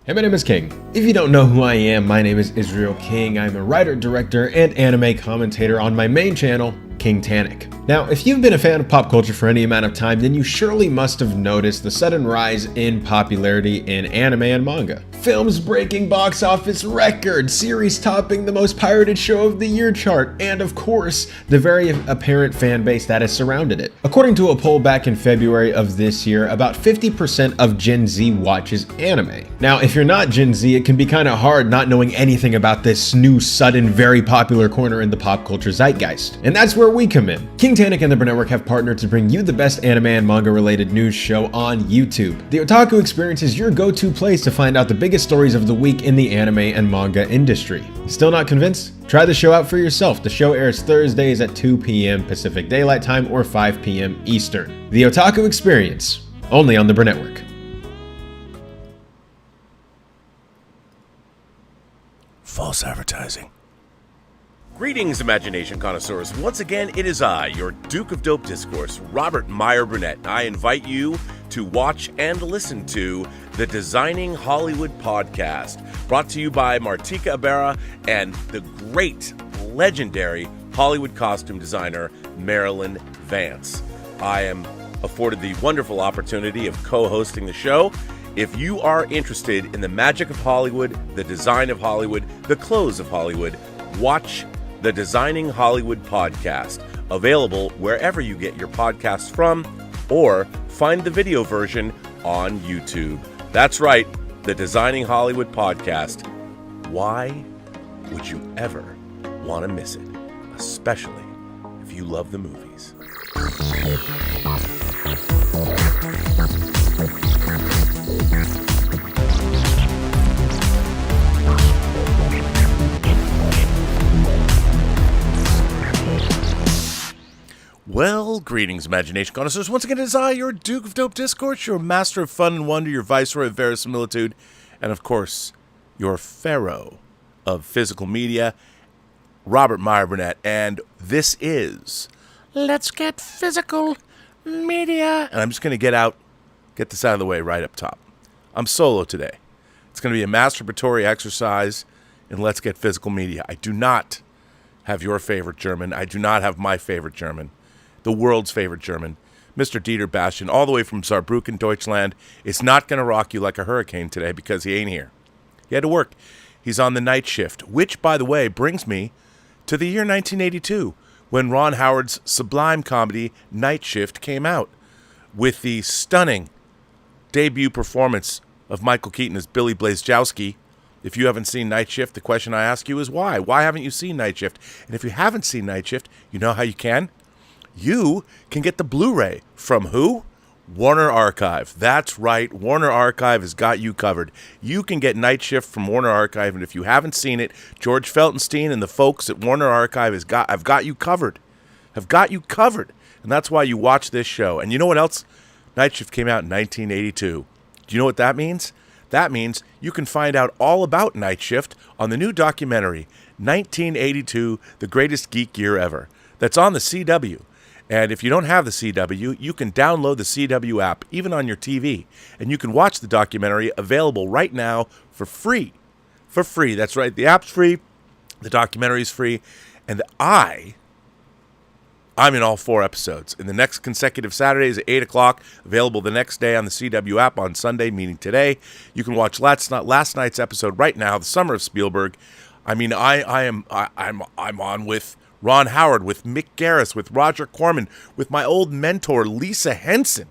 Hey, my name is King. If you don't know who I am, my name is Israel King. I'm a writer, director, and anime commentator on my main channel, King Tannic. Now, if you've been a fan of pop culture for any amount of time, then you surely must have noticed the sudden rise in popularity in anime and manga. Films breaking box office records, series topping the most pirated show of the year chart, and of course, the very apparent fan base that has surrounded it. According to a poll back in February of this year, about 50% of Gen Z watches anime. Now, if you're not Gen Z, it can be kind of hard not knowing anything about this new, sudden, very popular corner in the pop culture zeitgeist. And that's where we come in. King Tannic and the Burnettwork have partnered to bring you the best anime and manga related news show on YouTube. The Otaku Experience is your go-to place to find out the biggest stories of the week in the anime and manga industry. Still not convinced? Try the show out for yourself. The show airs Thursdays at 2 p.m. Pacific Daylight Time or 5 p.m. Eastern. The Otaku Experience, only on the Burnettwork. False advertising. Greetings, imagination connoisseurs. Once again, it is I, your Duke of Dope Discourse, Robert Meyer Burnett. I invite you to watch and listen to the Designing Hollywood podcast, brought to you by Martika Ibarra and the great, legendary Hollywood costume designer, Marilyn Vance. I am afforded the wonderful opportunity of co-hosting the show. If you are interested in the magic of Hollywood, the design of Hollywood, the clothes of Hollywood, watch the Designing Hollywood podcast, available wherever you get your podcasts from, or find the video version on YouTube. That's right, the Designing Hollywood podcast. Why would you ever want to miss it? Especially if you love the movies. Well, greetings, imagination connoisseurs. Once again, it is I, your Duke of Dope Discourse, your master of fun and wonder, your viceroy of verisimilitude, and of course, your pharaoh of physical media, Robert Meyer Burnett. And this is Let's Get Physical Media. And I'm just going to get this out of the way right up top. I'm solo today. It's going to be a masturbatory exercise in Let's Get Physical Media. I do not have your favorite German. I do not have my favorite German. The world's favorite German, Mr. Dieter Bastian, all the way from Saarbrücken, Deutschland, is not going to rock you like a hurricane today because he ain't here. He had to work. He's on the night shift, which, by the way, brings me to the year 1982, when Ron Howard's sublime comedy Night Shift came out, with the stunning debut performance of Michael Keaton as Billy Blazejowski. If you haven't seen Night Shift, the question I ask you is why? Why haven't you seen Night Shift? And if you haven't seen Night Shift, you know how you can? You can get the Blu-ray from who? Warner Archive. That's right. Warner Archive has got you covered. You can get Night Shift from Warner Archive, and if you haven't seen it, George Feltenstein and the folks at Warner Archive have got you covered. Have got you covered. And that's why you watch this show. And you know what else? Night Shift came out in 1982. Do you know what that means? That means you can find out all about Night Shift on the new documentary, 1982, The Greatest Geek Year Ever. That's on the CW. And if you don't have the CW, you can download the CW app, even on your TV. And you can watch the documentary, available right now for free. For free. That's right. The app's free. The documentary's free. And I'm in all 4 episodes. In the next consecutive Saturdays at 8 o'clock, available the next day on the CW app on Sunday, meaning today. You can watch last night's episode right now, The Summer of Spielberg. I mean, I'm on with Ron Howard, with Mick Garris, with Roger Corman, with my old mentor, Lisa Henson.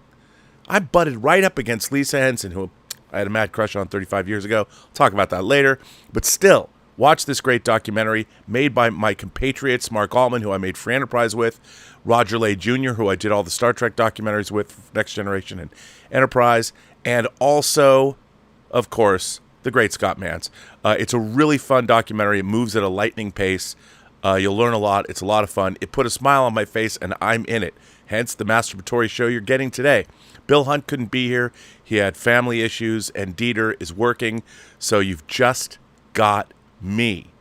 I butted right up against Lisa Henson, who I had a mad crush on 35 years ago. I'll talk about that later. But still, watch this great documentary made by my compatriots, Mark Altman, who I made Free Enterprise with, Roger Lay Jr., who I did all the Star Trek documentaries with, Next Generation and Enterprise, and also, of course, the great Scott Mans. It's a really fun documentary. It moves at a lightning pace. You'll learn a lot. It's a lot of fun. It put a smile on my face, and I'm in it. Hence, the masturbatory show you're getting today. Bill Hunt couldn't be here. He had family issues, and Dieter is working. So you've just got me.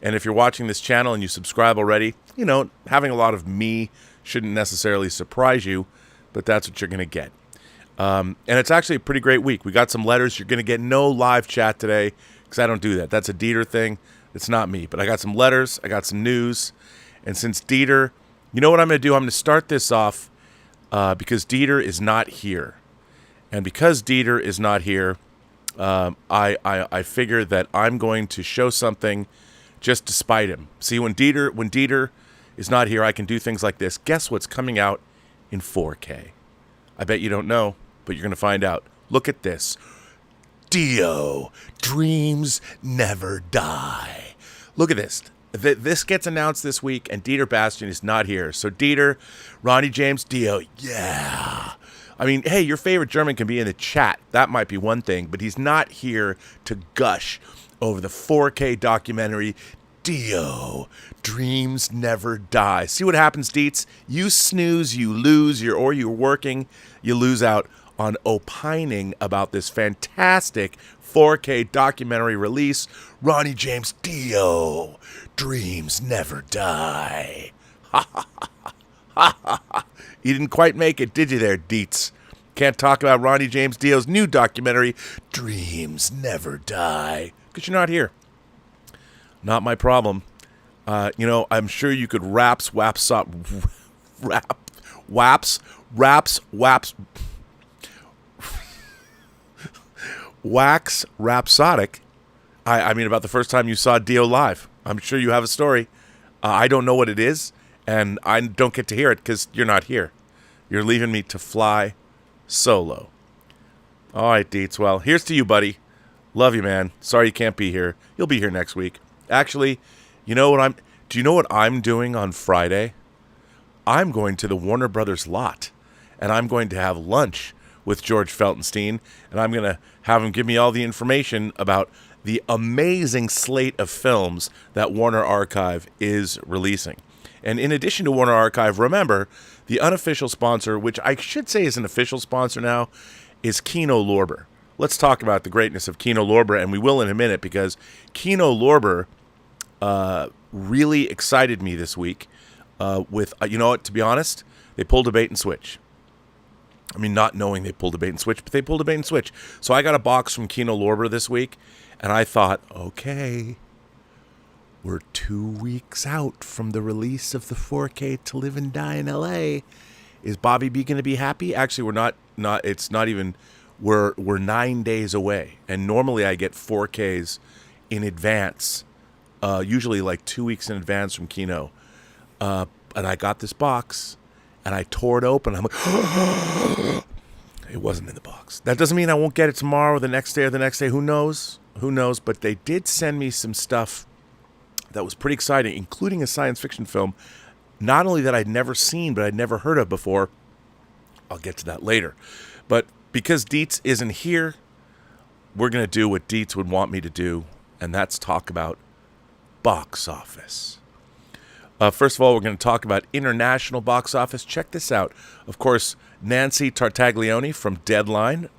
And if you're watching this channel and you subscribe already, you know, having a lot of me shouldn't necessarily surprise you, but that's what you're going to get. And it's actually a pretty great week. We got some letters. You're going to get no live chat today because I don't do that. That's a Dieter thing. It's not me. But I got some letters. I got some news. And since Dieter, you know what I'm going to do? I'm going to start this off because Dieter is not here. And because Dieter is not here, I figure that I'm going to show something just to spite him. See, when Dieter is not here, I can do things like this. Guess what's coming out in 4K? I bet you don't know, but you're going to find out. Look at this. Dio, dreams never die. Look at this. This gets announced this week, and Dieter Bastian is not here. So Dieter, Ronnie James Dio, yeah. I mean, hey, your favorite German can be in the chat. That might be one thing, but he's not here to gush over the 4K documentary, Dio, Dreams Never Die. See what happens, Dietz? You snooze, you lose, or you're working, you lose out on opining about this fantastic 4K documentary release, Ronnie James Dio, Dreams Never Die. Ha ha ha ha ha ha. You didn't quite make it, did you there, Dietz? Can't talk about Ronnie James Dio's new documentary, Dreams Never Die, because you're not here. Not my problem. I'm sure you could wax rhapsodic. I mean, about the first time you saw Dio live. I'm sure you have a story. I don't know what it is, and I don't get to hear it because you're not here. You're leaving me to fly solo. All right, Dietz. Well, here's to you, buddy. Love you, man. Sorry you can't be here. You'll be here next week. Actually, do you know what I'm doing on Friday? I'm going to the Warner Brothers lot, and I'm going to have lunch with George Feltenstein, and I'm going to have him give me all the information about the amazing slate of films that Warner Archive is releasing. And in addition to Warner Archive, remember, the unofficial sponsor, which I should say is an official sponsor now, is Kino Lorber. Let's talk about the greatness of Kino Lorber, and we will in a minute, because Kino Lorber really excited me this week with, you know what, to be honest, they pulled a bait and switch. I mean, not knowing they pulled a bait and switch, but they pulled a bait and switch. So I got a box from Kino Lorber this week, and I thought, okay, we're 2 weeks out from the release of the 4K To Live and Die in LA. Is Bobby B going to be happy? Actually, we're not. It's not even. We're 9 days away, and normally I get 4Ks in advance, usually like 2 weeks in advance from Kino. And I got this box, and I tore it open. I'm like, it wasn't in the box. That doesn't mean I won't get it tomorrow, or the next day, or the next day. Who knows? Who knows? But they did send me some stuff that was pretty exciting, including a science fiction film, not only that I'd never seen, but I'd never heard of before. I'll get to that later. But because Dietz isn't here, we're going to do what Dietz would want me to do, and that's talk about box office. First of all, we're going to talk about international box office. Check this out. Of course, Nancy Tartaglione from Deadline,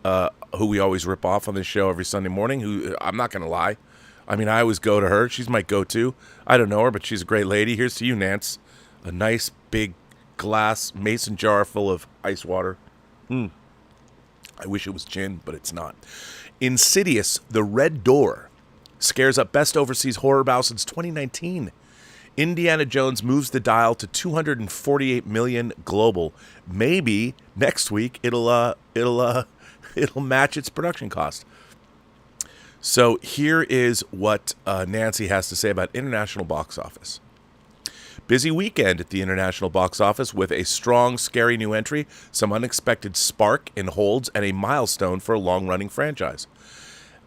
who we always rip off on this show every Sunday morning, who I'm not going to lie. I mean, I always go to her. She's my go-to. I don't know her, but she's a great lady. Here's to you, Nance. A nice big glass mason jar full of ice water. I wish it was gin, but it's not. Insidious, The Red Door, scares up best overseas horror bow since 2019. Indiana Jones moves the dial to 248 million global. Maybe next week it'll match its production cost. So here is what Nancy has to say about international box office. Busy weekend at the international box office with a strong, scary new entry, some unexpected spark in holds, and a milestone for a long-running franchise.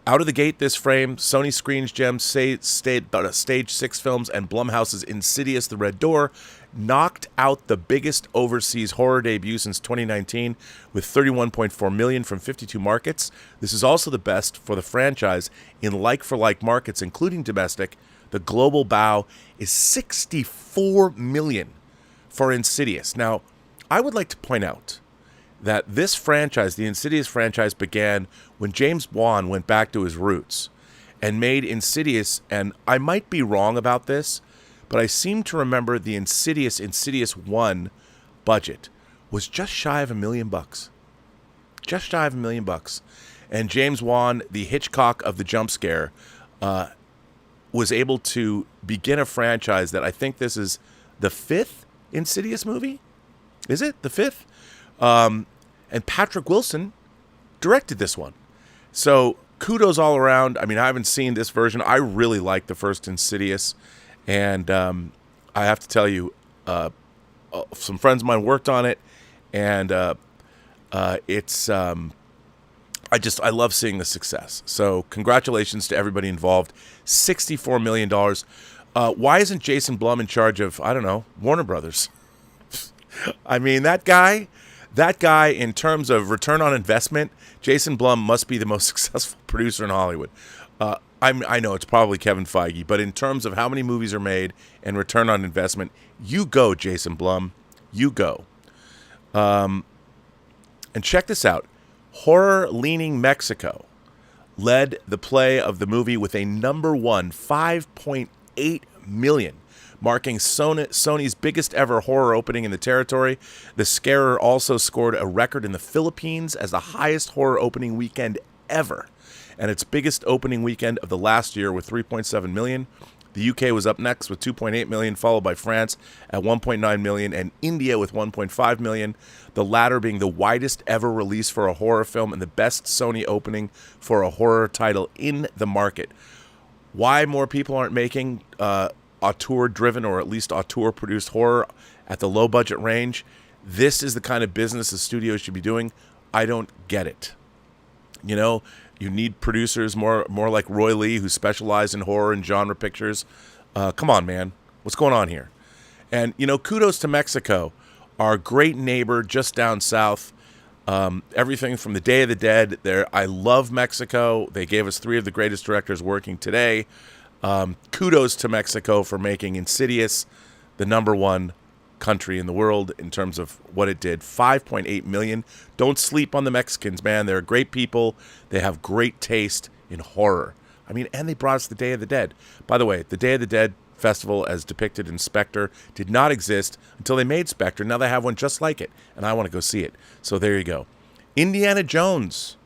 Out of the gate this frame, Sony Screens Gems Stage 6 films and Blumhouse's Insidious The Red Door knocked out the biggest overseas horror debut since 2019 with 31.4 million from 52 markets. This is also the best for the franchise in like-for-like markets, including domestic. The global bow is 64 million for Insidious. Now, I would like to point out that this franchise, the Insidious franchise, began when James Wan went back to his roots and made Insidious, and I might be wrong about this, but I seem to remember the Insidious 1 budget was just shy of $1 million. just shy of $1 million. And James Wan, the Hitchcock of the jump scare, was able to begin a franchise that I think this is the 5th Insidious movie. Is it the 5th? And Patrick Wilson directed this one. So kudos all around. I mean, I haven't seen this version. I really like the first Insidious. And I have to tell you, some friends of mine worked on it. And it's... I love seeing the success. So congratulations to everybody involved. $64 million. Why isn't Jason Blum in charge of, I don't know, Warner Brothers? I mean, that guy, in terms of return on investment, Jason Blum must be the most successful producer in Hollywood. I know it's probably Kevin Feige, but in terms of how many movies are made and return on investment, you go, Jason Blum. You go. And check this out. Horror-leaning Mexico led the play of the movie with a number one, $5.8 million, marking Sony's biggest ever horror opening in the territory. The Scarer also scored a record in the Philippines as the highest horror opening weekend ever, and its biggest opening weekend of the last year with $3.7 million. The UK was up next with $2.8 million, followed by France at $1.9 million, and India with $1.5 million, the latter being the widest ever release for a horror film and the best Sony opening for a horror title in the market. Why more people aren't making auteur-driven or at least auteur-produced horror at the low-budget range? This is the kind of business the studios should be doing. I don't get it. You know, you need producers more like Roy Lee, who specialize in horror and genre pictures. Come on, man. What's going on here? And, you know, kudos to Mexico, our great neighbor just down south. Everything from the Day of the Dead. I love Mexico. They gave us 3 of the greatest directors working today. Kudos to Mexico for making Insidious the number one country in the world in terms of what it did. $5.8 million. Don't sleep on the Mexicans, man. They're great people. They have great taste in horror. I mean, and they brought us the Day of the Dead. By the way, the Day of the Dead festival as depicted in Spectre did not exist until they made Spectre. Now they have one just like it, and I want to go see it. So there you go. Indiana Jones.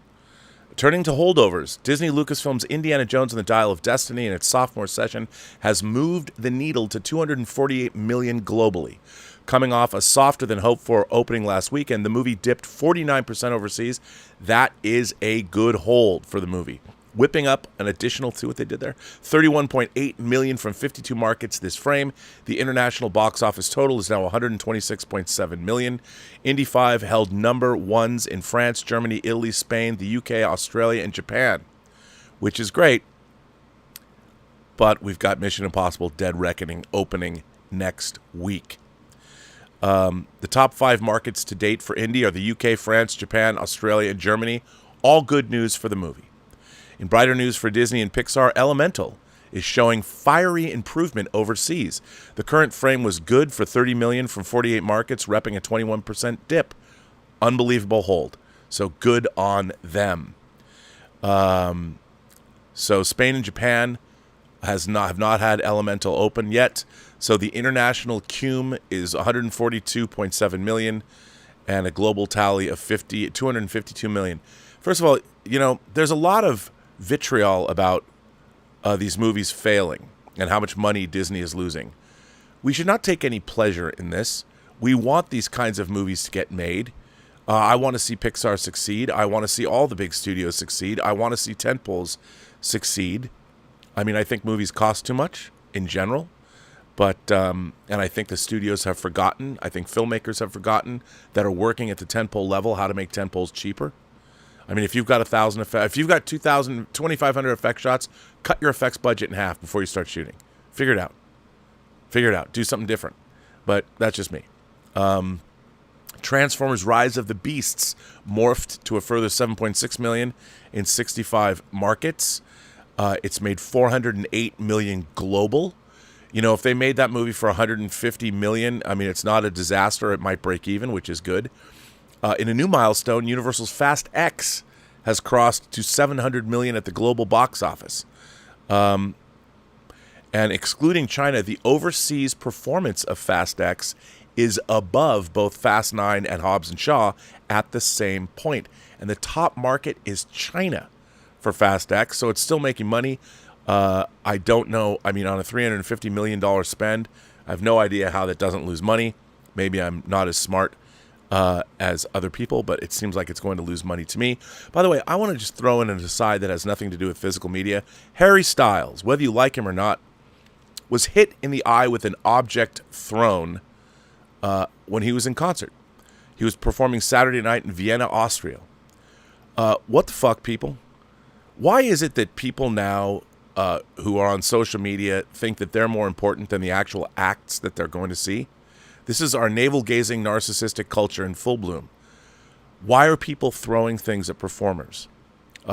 Turning to holdovers, Disney Lucasfilm's Indiana Jones and the Dial of Destiny in its sophomore session has moved the needle to $248 million globally. Coming off a softer than hoped for opening last weekend, the movie dipped 49% overseas. That is a good hold for the movie. Whipping up an additional, see what they did there? $31.8 million from 52 markets this frame. The international box office total is now $126.7 million. Indy 5 held number ones in France, Germany, Italy, Spain, the UK, Australia, and Japan, which is great. But we've got Mission Impossible Dead Reckoning opening next week. The top 5 markets to date for Indy are the UK, France, Japan, Australia, and Germany. All good news for the movie. In brighter news for Disney and Pixar, Elemental is showing fiery improvement overseas. The current frame was good for $30 million from 48 markets, repping a 21% dip. Unbelievable hold. So good on them. So Spain and Japan have not had Elemental open yet. So the international cum is $142.7 million and a global tally of $252 million. First of all, you know, there's a lot of vitriol about these movies failing and how much money Disney is losing. We should not take any pleasure in this. We want these kinds of movies to get made. I want to see Pixar succeed. I want to see all the big studios succeed. I want to see tentpoles succeed. I mean, I think movies cost too much in general, but and I think the studios have forgotten. I think filmmakers have forgotten that are working at the tentpole level how to make tentpoles cheaper. I mean, if you've got 1,000 effects, if you've got 2,500 effect shots, cut your effects budget in half before you start shooting. Figure it out. Figure it out. Do something different. But that's just me. Transformers: Rise of the Beasts morphed to a further $7.6 million in 65 markets. It's made $408 million global. You know, if they made that movie for $150 million, I mean, it's not a disaster. It might break even, which is good. In a new milestone, Universal's Fast X has crossed to $700 million at the global box office. And excluding China, the overseas performance of Fast X is above both Fast 9 and Hobbs and Shaw at the same point. And the top market is China for Fast X, so it's still making money. I don't know. I mean, on a $350 million spend, I have no idea how that doesn't lose money. Maybe I'm not as smart as other people, but it seems like it's going to lose money to me. By the way, I want to just throw in an aside that has nothing to do with physical media. Harry Styles, whether you like him or not, was hit in the eye with an object thrown when he was in concert. He was performing Saturday night in Vienna, Austria. What the fuck, people? Why is it that people now who are on social media think that they're more important than the actual acts that they're going to see? This is our navel-gazing narcissistic culture in full bloom. Why are people throwing things at performers?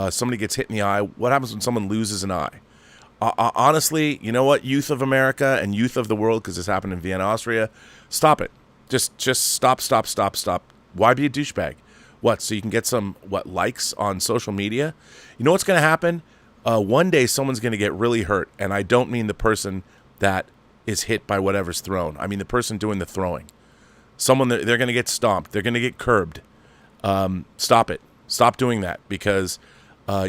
Somebody gets hit in the eye. What happens when someone loses an eye? Honestly, you know what? Youth of America and youth of the world, because this happened in Vienna, Austria, stop it. Just stop. Why be a douchebag? What, so you can get some, likes on social media? You know what's going to happen? One day someone's going to get really hurt, and I don't mean the person that is hit by whatever's thrown. I mean the person doing the throwing. Someone, they're going to get stomped. They're going to get curbed. Stop it. Stop doing that, because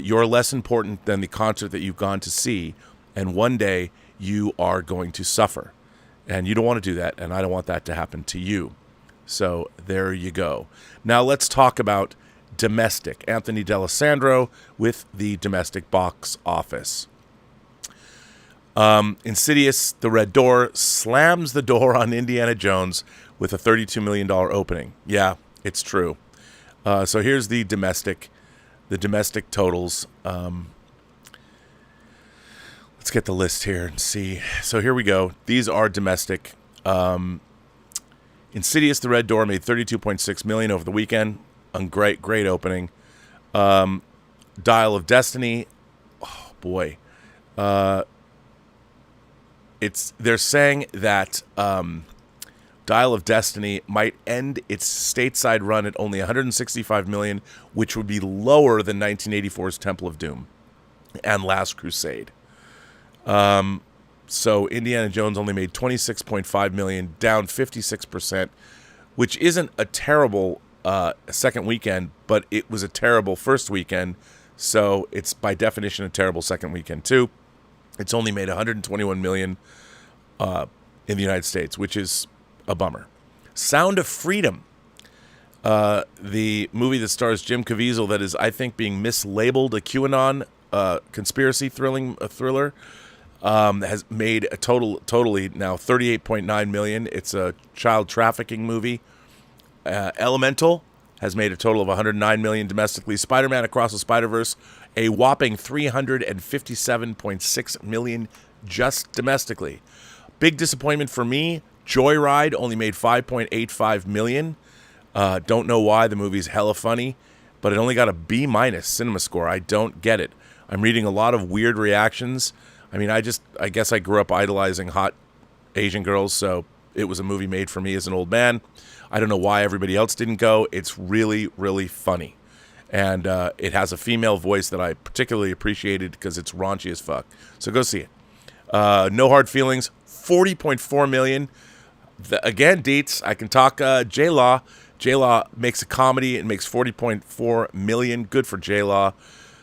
you're less important than the concert that you've gone to see, and one day you are going to suffer. And you don't want to do that, and I don't want that to happen to you. So there you go. Now let's talk about domestic. Anthony D'Alessandro with the domestic box office. Insidious, The Red Door, slams the door on Indiana Jones with a $32 million opening. Yeah, it's true. So here's the domestic totals. Let's get the list here and see. So here we go. These are domestic. Insidious, The Red Door made $32.6 million over the weekend. Great opening. Dial of Destiny. Oh boy. They're saying that Dial of Destiny might end its stateside run at only $165 million, which would be lower than 1984's Temple of Doom and Last Crusade. So Indiana Jones only made $26.5 million, down 56%, which isn't a terrible second weekend, but it was a terrible first weekend, so it's by definition a terrible second weekend too. It's only made $121 million in the United States, which is a bummer. Sound of Freedom, the movie that stars Jim Caviezel, that is, I think, being mislabeled a QAnon conspiracy thriller, has made a totally now $38.9 million. It's a child trafficking movie. Elemental has made a total of $109 million domestically. Spider-Man Across the Spider-Verse, a whopping $357.6 million just domestically. Big disappointment for me. Joyride only made $5.85 million. Don't know why. The movie's hella funny, but it only got a B- cinema score. I don't get it. I'm reading a lot of weird reactions. I mean, I guess I grew up idolizing hot Asian girls, so it was a movie made for me as an old man. I don't know why everybody else didn't go. It's really, really funny. And it has a female voice that I particularly appreciated because it's raunchy as fuck. So go see it. No Hard Feelings, $40.4 million. Again, Deets, I can talk J-Law. J-Law makes a comedy and makes $40.4 million. Good for J-Law.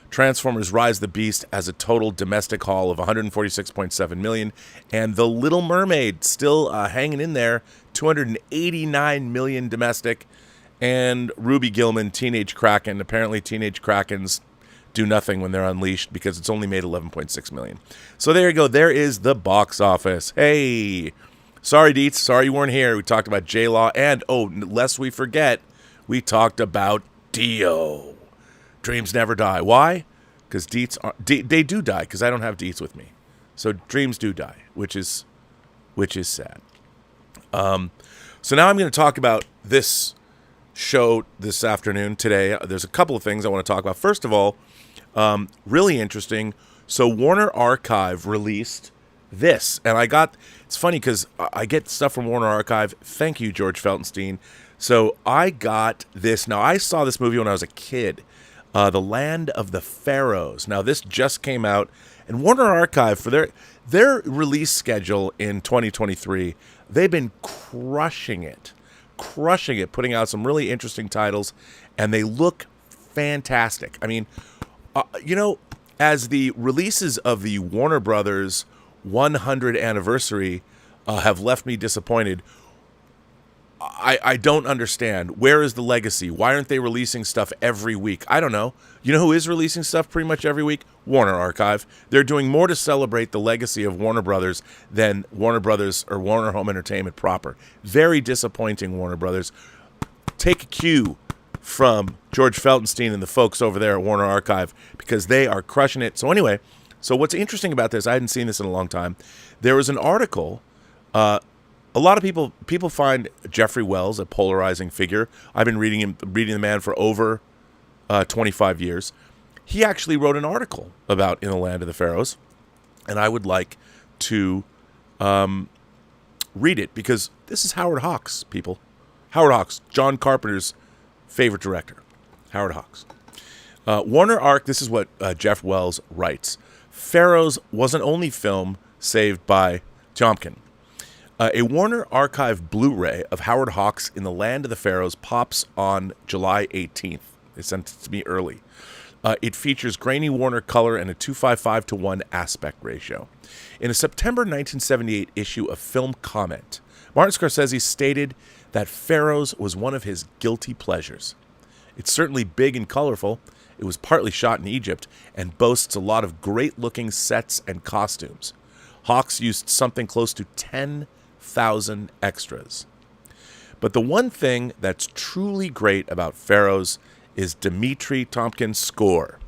Transformers Rise the Beast has a total domestic haul of $146.7 million. And The Little Mermaid still hanging in there, $289 million domestic. And Ruby Gillman, Teenage Kraken. Apparently Teenage Krakens do nothing when they're unleashed because it's only made $11.6 million. So there you go. There is the box office. Hey, sorry, Deets. Sorry you weren't here. We talked about J-Law. And, lest we forget, we talked about Dio. Dreams never die. Why? Because Deets they do die, because I don't have Deets with me. So dreams do die, which is sad. So now I'm going to talk about this show this afternoon, today. There's a couple of things I want to talk about. First of all, really interesting. So Warner Archive released this, and it's funny because I get stuff from Warner Archive. Thank you, George Feltenstein. So I got this. Now, I saw this movie when I was a kid. The Land of the Pharaohs. Now, this just came out, and Warner Archive, Their release schedule in 2023, they've been crushing it, putting out some really interesting titles, and they look fantastic. I mean, as the releases of the Warner Brothers 100 anniversary have left me disappointed, I don't understand. Where is the legacy? Why aren't they releasing stuff every week? I don't know. You know who is releasing stuff pretty much every week? Warner Archive. They're doing more to celebrate the legacy of Warner Brothers than Warner Brothers or Warner Home Entertainment proper. Very disappointing, Warner Brothers. Take a cue from George Feltenstein and the folks over there at Warner Archive, because they are crushing it. So anyway, what's interesting about this, I hadn't seen this in a long time. There was an article. A lot of people find Jeffrey Wells a polarizing figure. I've been reading the man for over 25 years. He actually wrote an article about In the Land of the Pharaohs, and I would like to read it, because this is Howard Hawks, people. Howard Hawks, John Carpenter's favorite director. Howard Hawks. Warner Arc, this is what Jeff Wells writes. Pharaohs wasn't only film saved by Tompkin. A Warner Archive Blu-ray of Howard Hawks' In the Land of the Pharaohs pops on July 18th. They sent it to me early. It features grainy Warner color and a 2:5:1 aspect ratio. In a September 1978 issue of Film Comment, Martin Scorsese stated that Pharaohs was one of his guilty pleasures. It's certainly big and colorful. It was partly shot in Egypt and boasts a lot of great-looking sets and costumes. Hawks used something close to 10,000 extras. But the one thing that's truly great about Pharaohs is Dmitri Tompkin's score.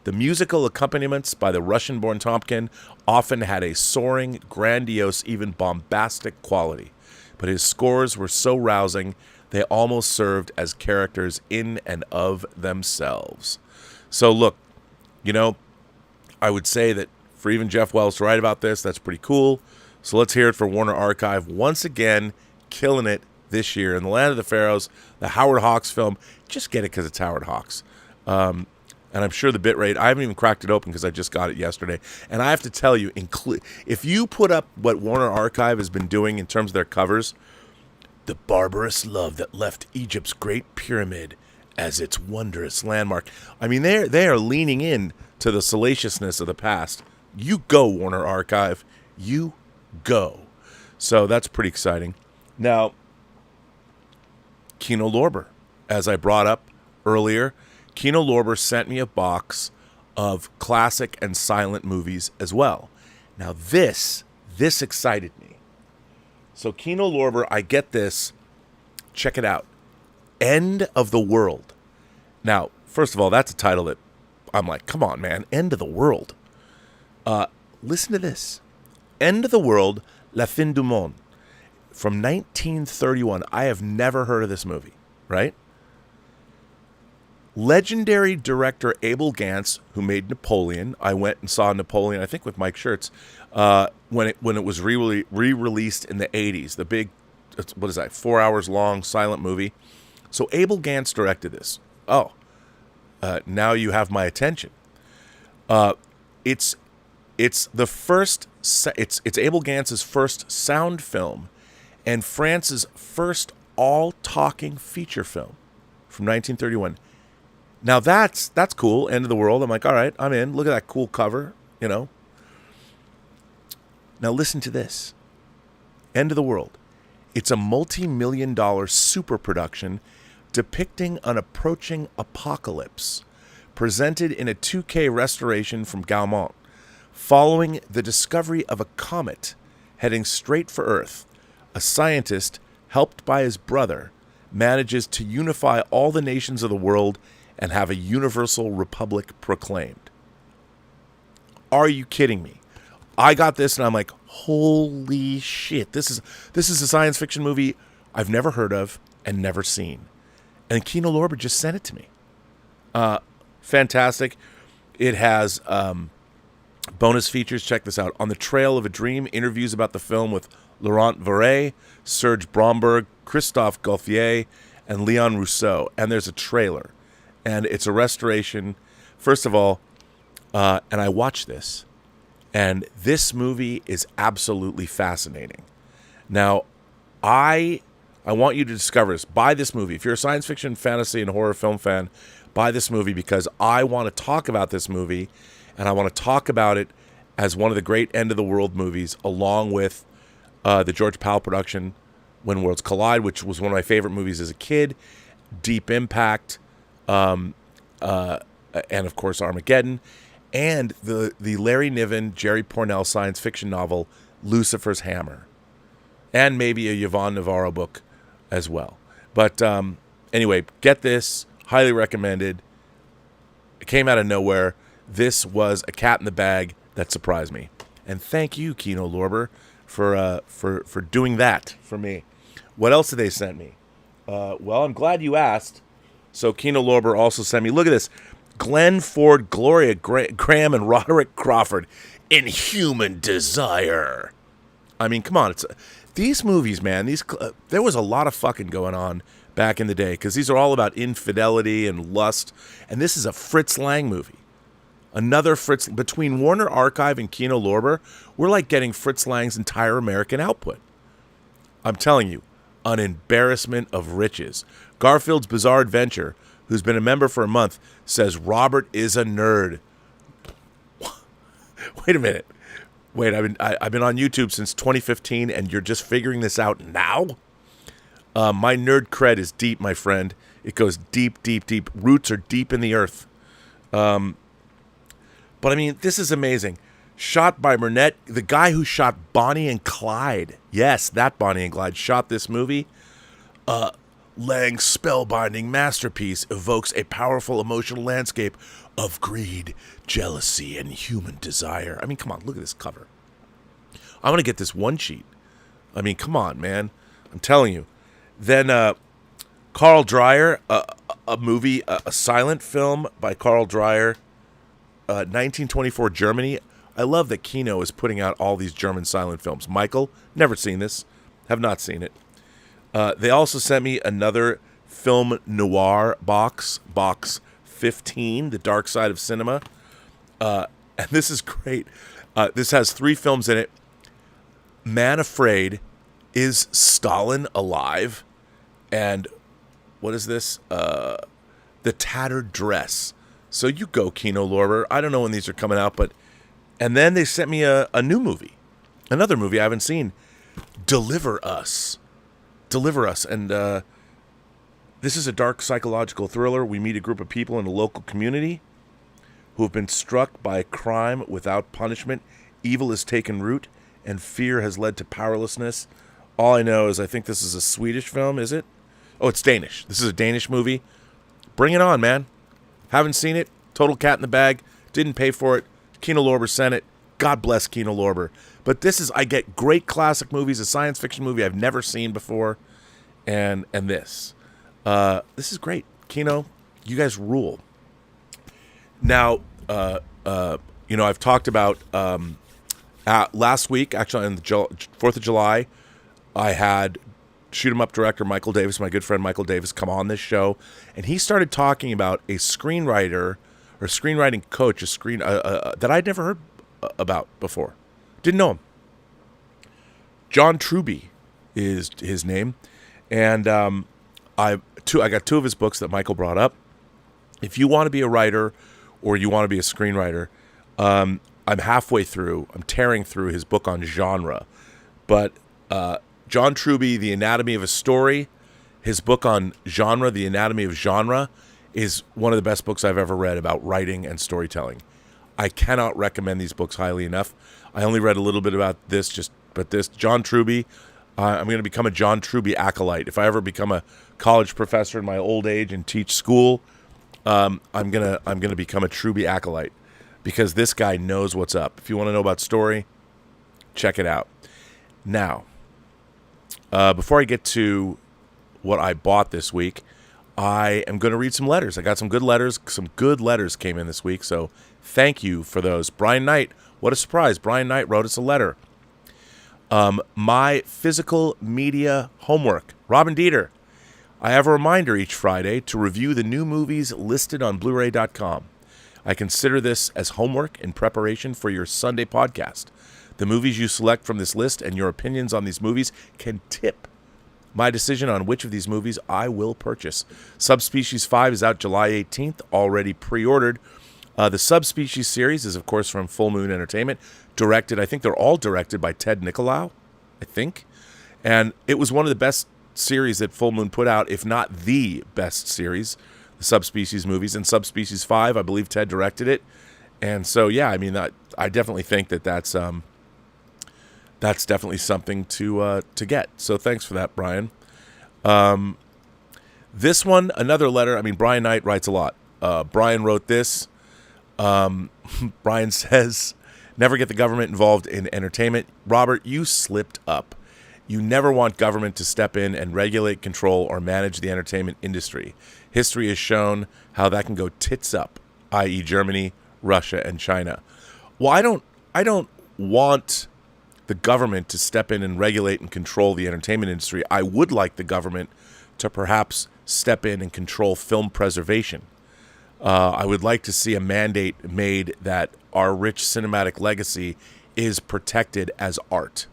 The musical accompaniments by the Russian-born Tompkin often had a soaring, grandiose, even bombastic quality. But his scores were so rousing, they almost served as characters in and of themselves. So look, I would say that for even Jeff Wells to write about this, that's pretty cool. So let's hear it for Warner Archive. Once again, killing it this year. In the Land of the Pharaohs, the Howard Hawks film. Just get it because it's Howard Hawks. And I'm sure the bitrate, I haven't even cracked it open because I just got it yesterday. And I have to tell you, if you put up what Warner Archive has been doing in terms of their covers, the barbarous love that left Egypt's Great Pyramid as its wondrous landmark. I mean, they are leaning in to the salaciousness of the past. You go, Warner Archive. You go. So that's pretty exciting. Now, Kino Lorber, as I brought up earlier, Kino Lorber sent me a box of classic and silent movies as well. Now this excited me. So Kino Lorber, I get this. Check it out. End of the World. Now, first of all, that's a title that I'm like, come on, man. End of the World. Listen to this. End of the World, La Fin du Monde. From 1931. I have never heard of this movie, right? Legendary director Abel Gance, who made Napoleon. I went and saw Napoleon, I think with Mike Schertz, when it was re-released in the 80s. The big, 4 hours long silent movie. So Abel Gance directed this. Now you have my attention. It's the first. It's Abel Gance's first sound film, and France's first all-talking feature film from 1931. Now that's cool. End of the World. I'm like, all right, I'm in. Look at that cool cover, Now listen to this. End of the World. It's a multi-million-dollar super production depicting an approaching apocalypse, presented in a 2K restoration from Gaumont. Following the discovery of a comet heading straight for Earth, a scientist, helped by his brother, manages to unify all the nations of the world and have a universal republic proclaimed. Are you kidding me? I got this and I'm like, holy shit. This is a science fiction movie I've never heard of and never seen. And Kino Lorber just sent it to me. Fantastic. It has bonus features. Check this out. On the Trail of a Dream, interviews about the film with Laurent Varay, Serge Bromberg, Christophe Gauthier, and Leon Rousseau. And there's a trailer. And it's a restoration. First of all, and I watched this, And this movie is absolutely fascinating. Now, I want you to discover this. Buy this movie. If you're a science fiction, fantasy, and horror film fan, buy this movie because I want to talk about this movie, and I want to talk about it as one of the great end-of-the-world movies, along with the George Powell production, When Worlds Collide, which was one of my favorite movies as a kid, Deep Impact, and, of course, Armageddon, and the Larry Niven, Jerry Pournelle science fiction novel, Lucifer's Hammer, and maybe a Yvonne Navarro book as well. But anyway, get this. Highly recommended. It came out of nowhere. This was a cat in the bag that surprised me. And thank you, Kino Lorber, for doing that for me. What else did they send me? Well, I'm glad you asked. So Kino Lorber also sent me, look at this, Glenn Ford, Gloria Graham, and Roderick Crawford in Human Desire. I mean, come on. These movies, man, there was a lot of fucking going on back in the day because these are all about infidelity and lust. And this is a Fritz Lang movie. Another Fritz, between Warner Archive and Kino Lorber, we're like getting Fritz Lang's entire American output. I'm telling you, an embarrassment of riches. Garfield's Bizarre Adventure, who's been a member for a month, says Robert is a nerd. Wait a minute. Wait, I've been on YouTube since 2015, and you're just figuring this out now? My nerd cred is deep, my friend. It goes deep, deep, deep. Roots are deep in the earth. But I mean, this is amazing. Shot by Burnett, the guy who shot Bonnie and Clyde. Yes, that Bonnie and Clyde shot this movie. Lang's spellbinding masterpiece evokes a powerful emotional landscape of greed, jealousy, and human desire. I mean, come on, look at this cover. I want to get this one sheet. I mean, come on, man. I'm telling you. Then Carl Dreyer, a movie, a silent film by Carl Dreyer, 1924 Germany. I love that Kino is putting out all these German silent films. Michael, never seen this. Have not seen it. They also sent me another film noir box 15, The Dark Side of Cinema. And this is great. This has 3 films in it. Man Afraid, Is Stalin Alive? And what is this? The Tattered Dress. So you go, Kino Lorber. I don't know when these are coming out, but... And then they sent me a new movie. Another movie I haven't seen. Deliver Us. And this is a dark psychological thriller. We meet a group of people in a local community who have been struck by a crime without punishment. Evil has taken root, and fear has led to powerlessness. All I know is I think this is a Swedish film, is it? Oh, it's Danish. This is a Danish movie. Bring it on, man. Haven't seen it. Total cat in the bag. Didn't pay for it. Kino Lorber sent it. God bless Kino Lorber. But I get great classic movies, a science fiction movie I've never seen before, and this. This is great. Kino, you guys rule. Now, I've talked about last week, actually on the 4th of July, I had shoot 'em up director Michael Davis, my good friend Michael Davis, come on this show, and he started talking about a screenwriter or screenwriting coach, that I'd never heard about before. Didn't know him. John Truby is his name, and I got 2 of his books that Michael brought up. If you want to be a writer or you want to be a screenwriter, I'm halfway through. I'm tearing through his book on genre, but John Truby, The Anatomy of a Story, his book on genre, The Anatomy of Genre, is one of the best books I've ever read about writing and storytelling. I cannot recommend these books highly enough. I only read a little bit about this, John Truby. I'm going to become a John Truby acolyte. If I ever become a college professor in my old age and teach school, I'm gonna become a Truby acolyte because this guy knows what's up. If you want to know about story, check it out. Now, before I get to what I bought this week, I am going to read some letters. I got some good letters. Some good letters came in this week, so thank you for those. Brian Knight, what a surprise. Brian Knight wrote us a letter. My physical media homework. Robin Dieter, I have a reminder each Friday to review the new movies listed on Blu-ray.com. I consider this as homework in preparation for your Sunday podcast. The movies you select from this list and your opinions on these movies can tip my decision on which of these movies I will purchase. Subspecies 5 is out July 18th, already pre-ordered. The Subspecies series is, of course, from Full Moon Entertainment. Directed, I think they're all directed by Ted Nicolau, I think. And it was one of the best series that Full Moon put out, if not the best series, the Subspecies movies. And Subspecies 5, I believe Ted directed it. And so, yeah, I mean, I definitely think that's definitely something to get. So thanks for that, Brian. This one, another letter. I mean, Brian Knight writes a lot. Brian wrote this. Brian says, never get the government involved in entertainment. Robert, you slipped up. You never want government to step in and regulate, control, or manage the entertainment industry. History has shown how that can go tits up, i.e. Germany, Russia, and China. Well, I don't want the government to step in and regulate and control the entertainment industry. I would like the government to perhaps step in and control film preservation. I would like to see a mandate made that our rich cinematic legacy is protected as art.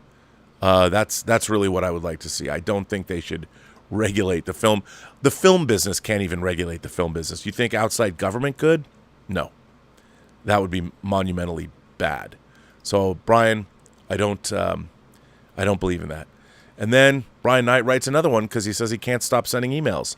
That's really what I would like to see. I don't think they should regulate the film. The film business can't even regulate the film business. You think outside government could? No. That would be monumentally bad. So, Brian, I don't believe in that. And then Brian Knight writes another one because he says he can't stop sending emails.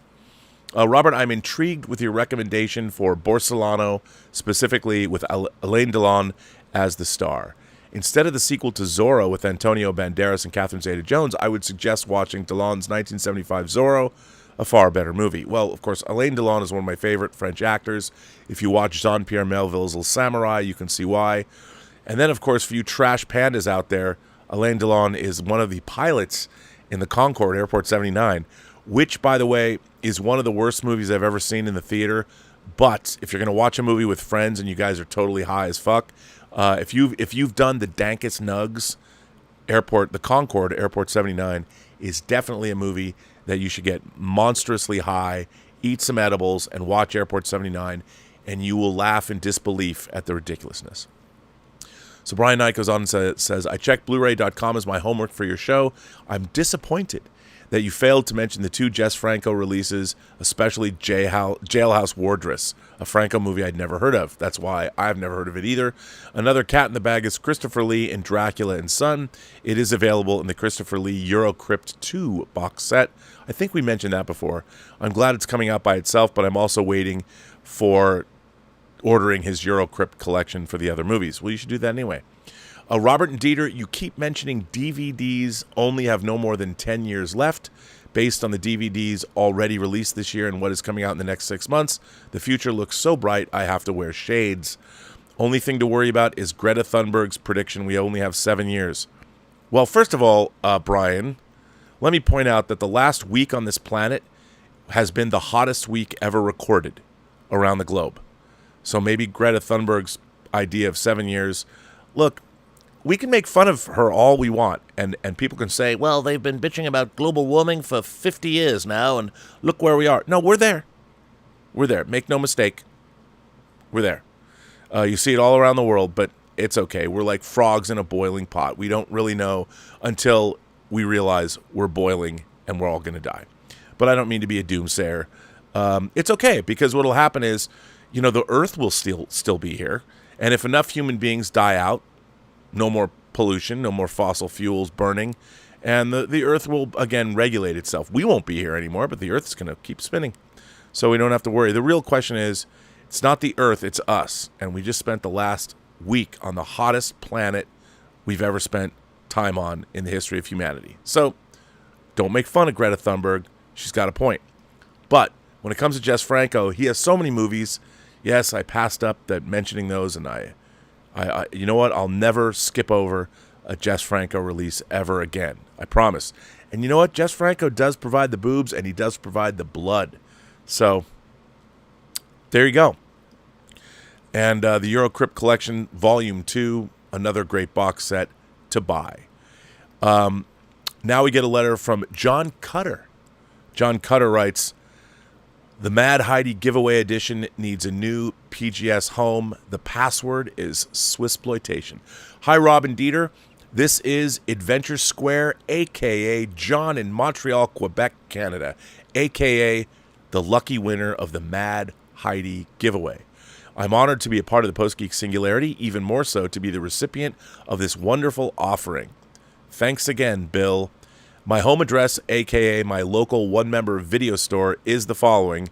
Robert, I'm intrigued with your recommendation for Borsalano, specifically with Alain Delon as the star. Instead of the sequel to Zorro with Antonio Banderas and Catherine Zeta-Jones, I would suggest watching Delon's 1975 Zorro, a far better movie. Well, of course, Alain Delon is one of my favorite French actors. If you watch Jean-Pierre Melville's Le Samurai, you can see why. And then, of course, for you trash pandas out there, Alain Delon is one of the pilots in the Concorde, Airport 79, which, by the way, is one of the worst movies I've ever seen in the theater. But if you're going to watch a movie with friends and you guys are totally high as fuck, if you've done the dankest nugs, the Concorde, Airport 79, is definitely a movie that you should get monstrously high, eat some edibles, and watch Airport 79, and you will laugh in disbelief at the ridiculousness. So Brian Knight goes on and says, I checked Blu-ray.com as my homework for your show. I'm disappointed that you failed to mention the two Jess Franco releases, especially Jailhouse Wardress, a Franco movie I'd never heard of. That's why I've never heard of it either. Another cat in the bag is Christopher Lee in Dracula and Son. It is available in the Christopher Lee Eurocrypt 2 box set. I think we mentioned that before. I'm glad it's coming out by itself, but I'm also waiting for ordering his Eurocrypt collection for the other movies. Well, you should do that anyway. Robert and Dieter, you keep mentioning DVDs only have no more than 10 years left. Based on the DVDs already released this year and what is coming out in the next 6 months, the future looks so bright I have to wear shades. Only thing to worry about is Greta Thunberg's prediction we only have 7 years. Well, first of all, Brian, let me point out that the last week on this planet has been the hottest week ever recorded around the globe. So maybe Greta Thunberg's idea of 7 years. Look, we can make fun of her all we want, and people can say, well, they've been bitching about global warming for 50 years now, and look where we are. No, we're there. We're there. Make no mistake. We're there. You see it all around the world, but it's okay. We're like frogs in a boiling pot. We don't really know until we realize we're boiling and we're all going to die. But I don't mean to be a doomsayer. It's okay, because what will happen is, the Earth will still be here, and if enough human beings die out, no more pollution, no more fossil fuels burning, and the Earth will, again, regulate itself. We won't be here anymore, but the Earth is going to keep spinning, so we don't have to worry. The real question is, it's not the Earth, it's us, and we just spent the last week on the hottest planet we've ever spent time on in the history of humanity. So don't make fun of Greta Thunberg. She's got a point. But when it comes to Jess Franco, he has so many movies. Yes, I passed up that mentioning those, and I you know what? I'll never skip over a Jess Franco release ever again. I promise. And you know what? Jess Franco does provide the boobs, and he does provide the blood. So there you go. And the Eurocrypt Collection Volume 2, another great box set to buy. Now we get a letter from John Cutter. John Cutter writes, The Mad Heidi Giveaway Edition needs a new PGS home. The password is Swissploitation. Hi, Robin Dieter. This is Adventure Square, a.k.a. John in Montreal, Quebec, Canada, a.k.a. the lucky winner of the Mad Heidi Giveaway. I'm honored to be a part of the Post-Geek Singularity, even more so to be the recipient of this wonderful offering. Thanks again, Bill. My home address, a.k.a. my local one-member video store, is the following.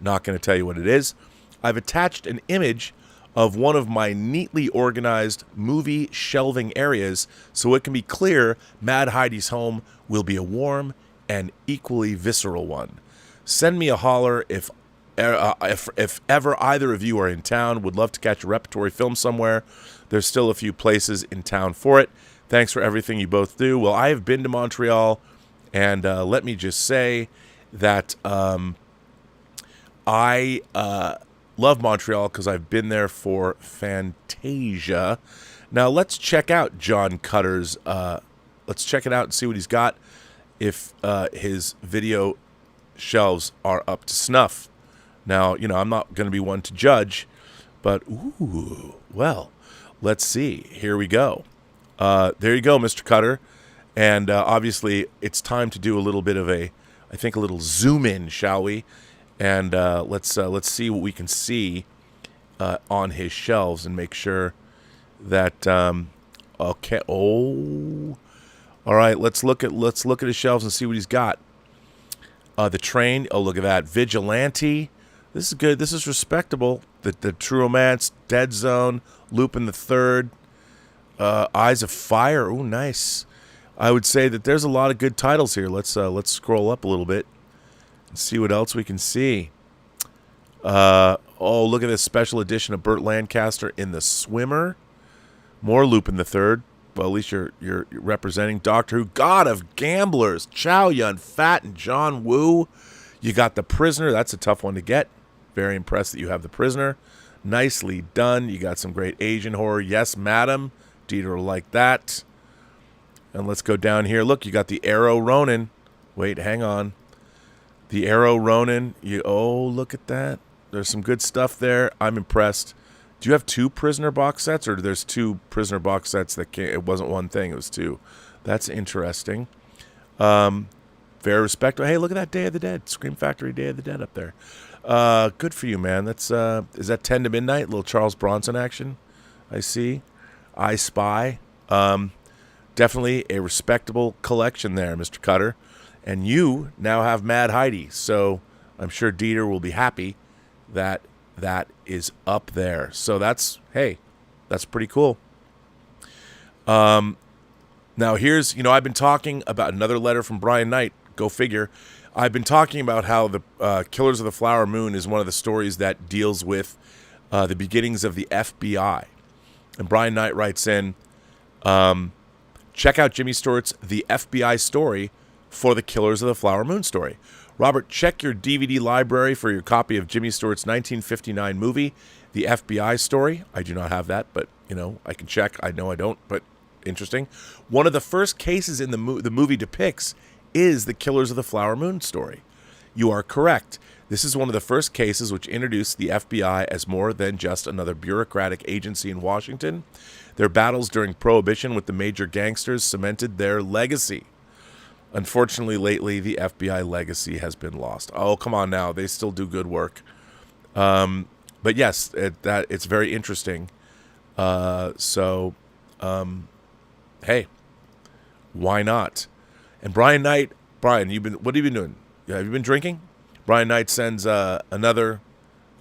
Not going to tell you what it is. I've attached an image of one of my neatly organized movie shelving areas so it can be clear Mad Heidi's home will be a warm and equally visceral one. Send me a holler if ever either of you are in town. Would love to catch a repertory film somewhere. There's still a few places in town for it. Thanks for everything you both do. Well, I have been to Montreal, and let me just say that I love Montreal because I've been there for Fantasia. Now, let's check out John Cutter's. Let's check it out and see what he's got, if his video shelves are up to snuff. Now, I'm not going to be one to judge, but, ooh, well, let's see. Here we go. There you go, Mr. Cutter. And obviously, it's time to do a little bit of a little zoom in, shall we? And let's see what we can see on his shelves and make sure that okay. Oh, all right. Let's look at his shelves and see what he's got. The Train. Oh, look at that. Vigilante. This is good. This is respectable. The True Romance, Dead Zone, Lupin the Third. Eyes of Fire. Oh, nice. I would say that there's a lot of good titles here. Let's scroll up a little bit and see what else we can see. Oh, look at this special edition of Burt Lancaster in The Swimmer. More Lupin the Third. Well, at least you're representing Doctor Who. God of Gamblers. Chow Yun-Fat and John Woo. You got The Prisoner. That's a tough one to get. Very impressed that you have The Prisoner. Nicely done. You got some great Asian horror. Yes, Madam. Dieter will like that. And let's go down here. Look, you got the Arrow Ronin. Wait, hang on. The Arrow Ronin. Look at that. There's some good stuff there. I'm impressed. Do you have two Prisoner box sets, or there's two Prisoner box sets that it wasn't one thing, it was two? That's interesting. Very respectable. Hey, look at that Day of the Dead. Scream Factory Day of the Dead up there. Good for you, man. That's is that 10 to midnight? Little Charles Bronson action, I see. I Spy. Definitely a respectable collection there, Mr. Cutter. And you now have Mad Heidi, so I'm sure Dieter will be happy that that is up there. So that's pretty cool. Now here's, I've been talking about another letter from Brian Knight. Go figure. I've been talking about how the Killers of the Flower Moon is one of the stories that deals with the beginnings of the FBI. And Brian Knight writes in, check out Jimmy Stewart's The FBI Story for the Killers of the Flower Moon story. Robert, check your DVD library for your copy of Jimmy Stewart's 1959 movie, The FBI Story. I do not have that, but, I can check. I know I don't, but interesting. One of the first cases in the movie depicts is the Killers of the Flower Moon story. You are correct. This is one of the first cases which introduced the FBI as more than just another bureaucratic agency in Washington. Their battles during Prohibition with the major gangsters cemented their legacy. Unfortunately, lately, the FBI legacy has been lost. Oh, come on now. They still do good work. But yes, it's very interesting. Hey, why not? And Brian Knight, what have you been doing? Have you been drinking? Brian Knight sends another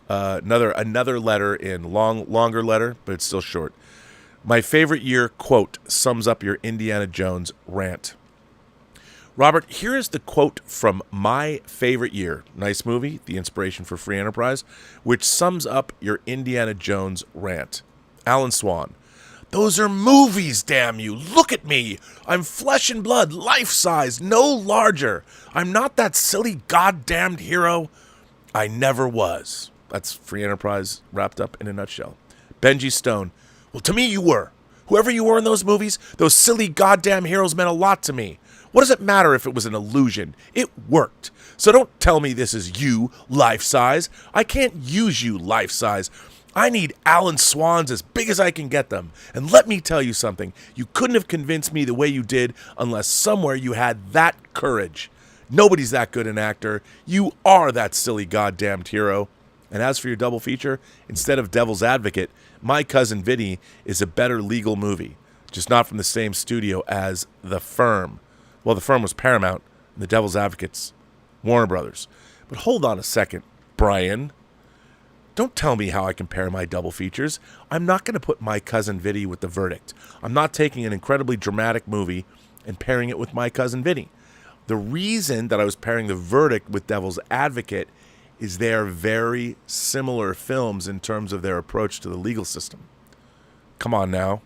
letter in, longer letter, but it's still short. My favorite year, quote, sums up your Indiana Jones rant. Robert, here is the quote from My Favorite Year. Nice movie, the inspiration for Free Enterprise, which sums up your Indiana Jones rant. Alan Swan. Those are movies, damn you. Look at me. I'm flesh and blood, life-size, no larger. I'm not that silly goddamned hero. I never was. That's Free Enterprise wrapped up in a nutshell. Benji Stone. Well, to me you were. Whoever you were in those movies, those silly goddamn heroes meant a lot to me. What does it matter if it was an illusion? It worked. So don't tell me this is you, life size. I can't use you, life size. I need Alan Swans as big as I can get them. And let me tell you something. You couldn't have convinced me the way you did unless somewhere you had that courage. Nobody's that good an actor. You are that silly goddamned hero. And as for your double feature, instead of Devil's Advocate, My Cousin Vinny is a better legal movie. Just not from the same studio as The Firm. Well, The Firm was Paramount, and The Devil's Advocate's Warner Brothers. But hold on a second, Brian. Don't tell me how I compare my double features. I'm not going to put My Cousin Vinny with The Verdict. I'm not taking an incredibly dramatic movie and pairing it with My Cousin Vinny. The reason that I was pairing The Verdict with Devil's Advocate is they are very similar films in terms of their approach to the legal system. Come on now.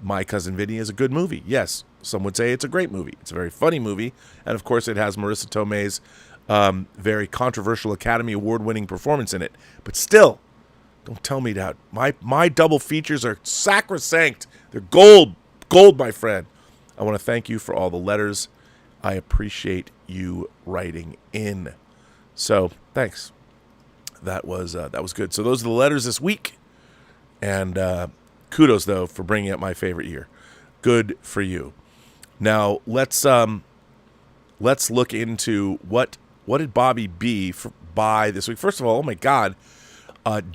My Cousin Vinny is a good movie. Yes, some would say it's a great movie. It's a very funny movie. And, of course, it has Marissa Tomei's very controversial Academy Award-winning performance in it. But still, don't tell me that. My double features are sacrosanct. They're gold. Gold, my friend. I want to thank you for all the letters. I appreciate you writing in. So, thanks. That was good. So those are the letters this week. And kudos, though, for bringing up my favorite year. Good for you. Now, let's look into what did Bobby B buy this week. First of all, oh my God,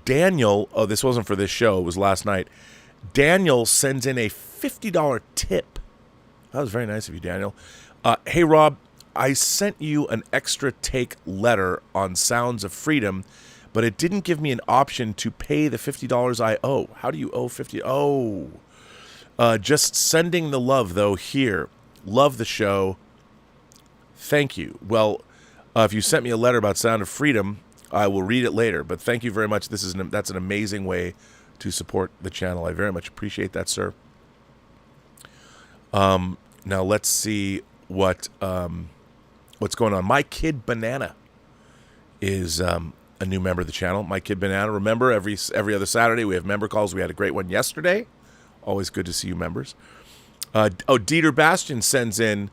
Daniel. Oh, this wasn't for this show. It was last night. Daniel sends in a $50 tip. That was very nice of you, Daniel. Hey, Rob, I sent you an extra take letter on Sounds of Freedom, but it didn't give me an option to pay the $50 I owe. How do you owe $50? Oh, just sending the love, though, here. Love the show. Thank you. Well, if you sent me a letter about Sound of Freedom, I will read it later, but thank you very much. That's an amazing way to support the channel. I very much appreciate that, sir. Now let's see what's going on. My Kid Banana is a new member of the channel. My Kid Banana. Remember, every other Saturday we have member calls. We had a great one yesterday. Always good to see you members. Dieter Bastian sends in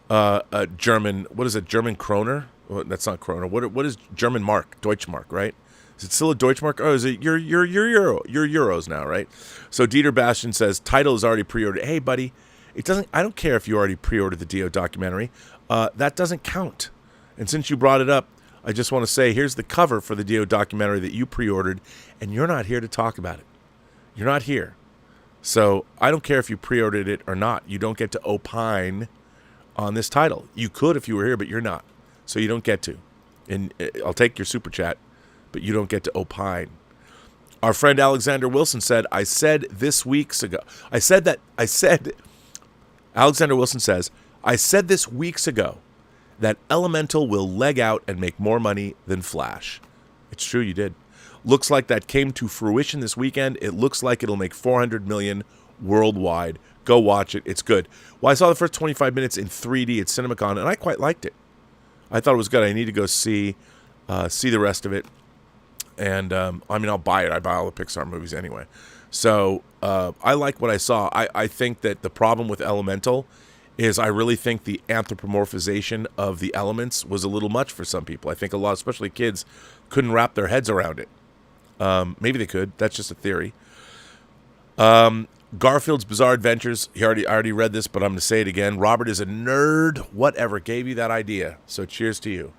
a German. What is it? German Kroner? Well, that's not Kroner. What is German Mark? Deutschmark, right? Is it still a Deutschmark? Oh, is it your euro? Your euros now, right? So Dieter Bastian says title is already pre-ordered. Hey, buddy. It doesn't. I don't care if you already pre-ordered the Dio documentary. That doesn't count. And since you brought it up, I just want to say here's the cover for the Dio documentary that you pre-ordered, and you're not here to talk about it. You're not here. So I don't care if you pre-ordered it or not. You don't get to opine on this title. You could if you were here, but you're not. So you don't get to. And I'll take your super chat, but you don't get to opine. Our friend Alexander Wilson said, Alexander Wilson says, I said this weeks ago that Elemental will leg out and make more money than Flash. It's true, you did. Looks like that came to fruition this weekend. It looks like it'll make $400 million worldwide. Go watch it. It's good. Well, I saw the first 25 minutes in 3D at CinemaCon, and I quite liked it. I thought it was good. I need to go see the rest of it. And, I'll buy it. I buy all the Pixar movies anyway. So I like what I saw. I think that the problem with Elemental is I really think the anthropomorphization of the elements was a little much for some people. I think a lot, especially kids, couldn't wrap their heads around it. Maybe they could. That's just a theory. Garfield's Bizarre Adventures. I already read this, but I'm going to say it again. Robert is a nerd. Whatever gave you that idea? So cheers to you.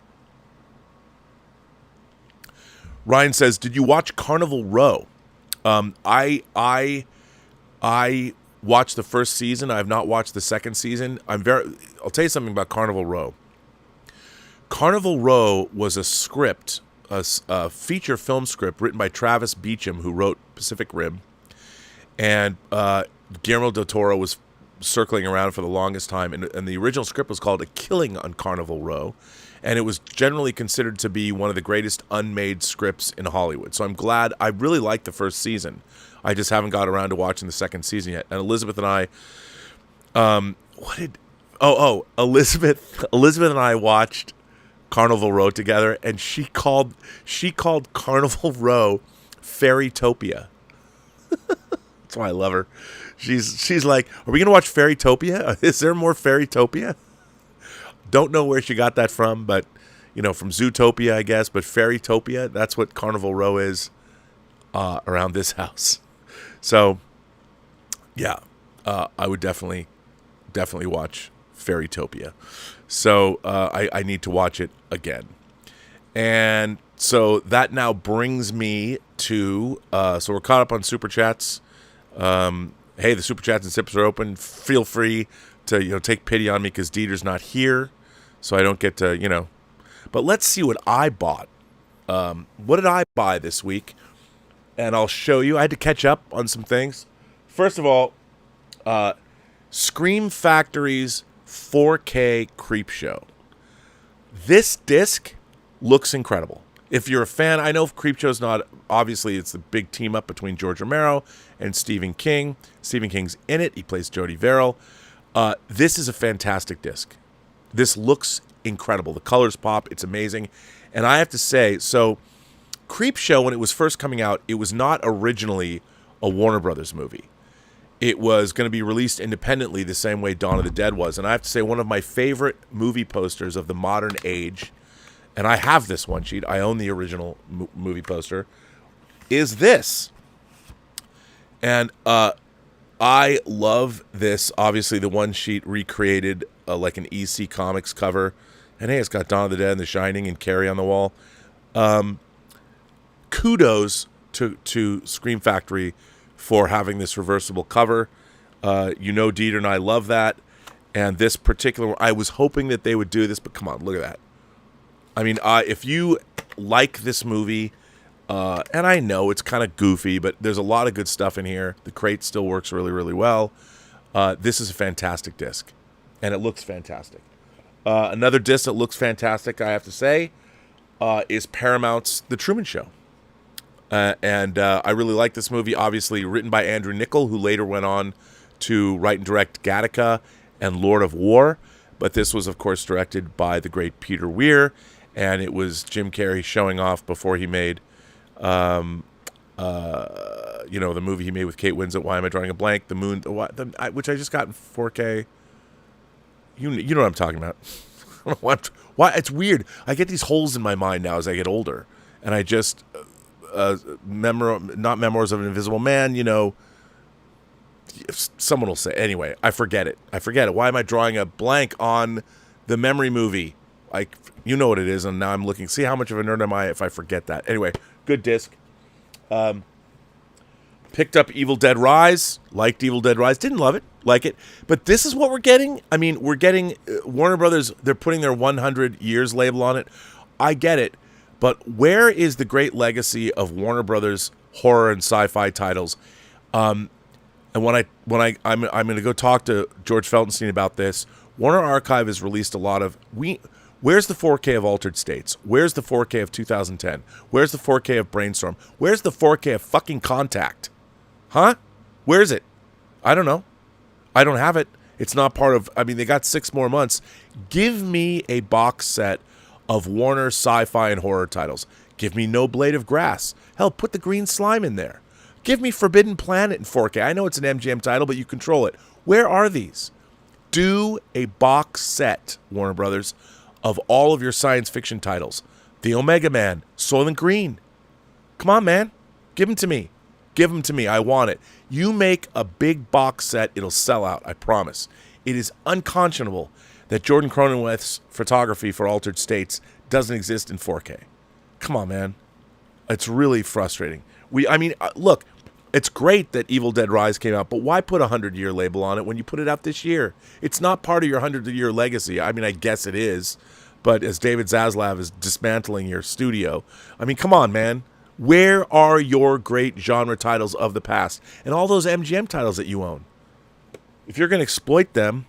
Ryan says, did you watch Carnival Row? I watched the first season. I have not watched the second season. I'll tell you something about Carnival Row. Carnival Row was a script, a feature film script written by Travis Beacham, who wrote Pacific Rim. And Guillermo del Toro was circling around for the longest time. And the original script was called A Killing on Carnival Row. And it was generally considered to be one of the greatest unmade scripts in Hollywood. So I'm glad. I really liked the first season. I just haven't got around to watching the second season yet. And Elizabeth and I, Elizabeth and I watched Carnival Row together, and she called Carnival Row Fairytopia. That's why I love her. She's like, are we gonna watch Fairytopia? Is there more Fairytopia? Don't know where she got that from, but, from Zootopia, I guess. But Fairytopia, that's what Carnival Row is around this house. So, yeah, I would definitely watch Fairytopia. So I need to watch it again. And so that now brings me to, so we're caught up on Super Chats. Hey, the Super Chats and Sips are open. Feel free to, take pity on me because Dieter's not here. So I don't get to, But let's see what I bought. What did I buy this week? And I'll show you. I had to catch up on some things. First of all, Scream Factory's 4K Creepshow. This disc looks incredible. If you're a fan, I know Creepshow's not, obviously it's the big team up between George Romero and Stephen King. Stephen King's in it. He plays Jody Verrill. This is a fantastic disc. This looks incredible. The colors pop. It's amazing. And I have to say, so Creepshow, when it was first coming out, it was not originally a Warner Brothers movie. It was going to be released independently the same way Dawn of the Dead was. And I have to say, one of my favorite movie posters of the modern age, and I have this one sheet, I own the original movie poster, is this. And I love this. Obviously, the one sheet recreated like an EC Comics cover. And hey, it's got Dawn of the Dead and The Shining and Carrie on the wall. Kudos to Scream Factory for having this reversible cover. Dieter and I love that. And this particular one, I was hoping that they would do this, but come on, look at that. I mean, if you like this movie, and I know it's kind of goofy, but there's a lot of good stuff in here. The crate still works really, really well. This is a fantastic disc, and it looks fantastic. Another disc that looks fantastic, I have to say, is Paramount's The Truman Show. And I really like this movie, obviously written by Andrew Niccol, who later went on to write and direct Gattaca and Lord of War. But this was, of course, directed by the great Peter Weir, and it was Jim Carrey showing off before he made, the movie he made with Kate Winslet. Why am I drawing a blank? The Moon, which I just got in 4K. You know what I'm talking about. I don't know why it's weird. I get these holes in my mind now as I get older, and I just not Memoirs of an Invisible Man. Someone will say anyway. I forget it. Why am I drawing a blank on the memory movie? Like, you know what it is, and now I'm looking. See how much of a nerd am I if I forget that? Anyway, good disc. Picked up Evil Dead Rise. Liked Evil Dead Rise. Didn't love it. Like it. But this is what we're getting. I mean, we're getting Warner Brothers. They're putting their 100 years label on it. I get it. But where is the great legacy of Warner Brothers horror and sci-fi titles? And I'm going to go talk to George Feltenstein about this. Warner Archive has released a lot of Where's the 4K of Altered States? Where's the 4K of 2010? Where's the 4K of Brainstorm? Where's the 4K of fucking Contact? Huh? Where is it? I don't know. I don't have it. It's not part of, they got 6 more months. Give me a box set of Warner sci-fi and horror titles. Give me No Blade of Grass. Hell, put the Green Slime in there. Give me Forbidden Planet in 4K. I know it's an MGM title, but you control it. Where are these? Do a box set, Warner Brothers, of all of your science fiction titles. The Omega Man, Soylent Green. Come on, man. Give them to me. Give them to me. I want it. You make a big box set, it'll sell out, I promise. It is unconscionable that Jordan Cronenweth's photography for Altered States doesn't exist in 4K. Come on, man. It's really frustrating. Look, it's great that Evil Dead Rise came out, but why put a 100-year label on it when you put it out this year? It's not part of your 100-year legacy. I guess it is, but as David Zaslav is dismantling your studio, come on, man. Where are your great genre titles of the past and all those MGM titles that you own? If you're going to exploit them,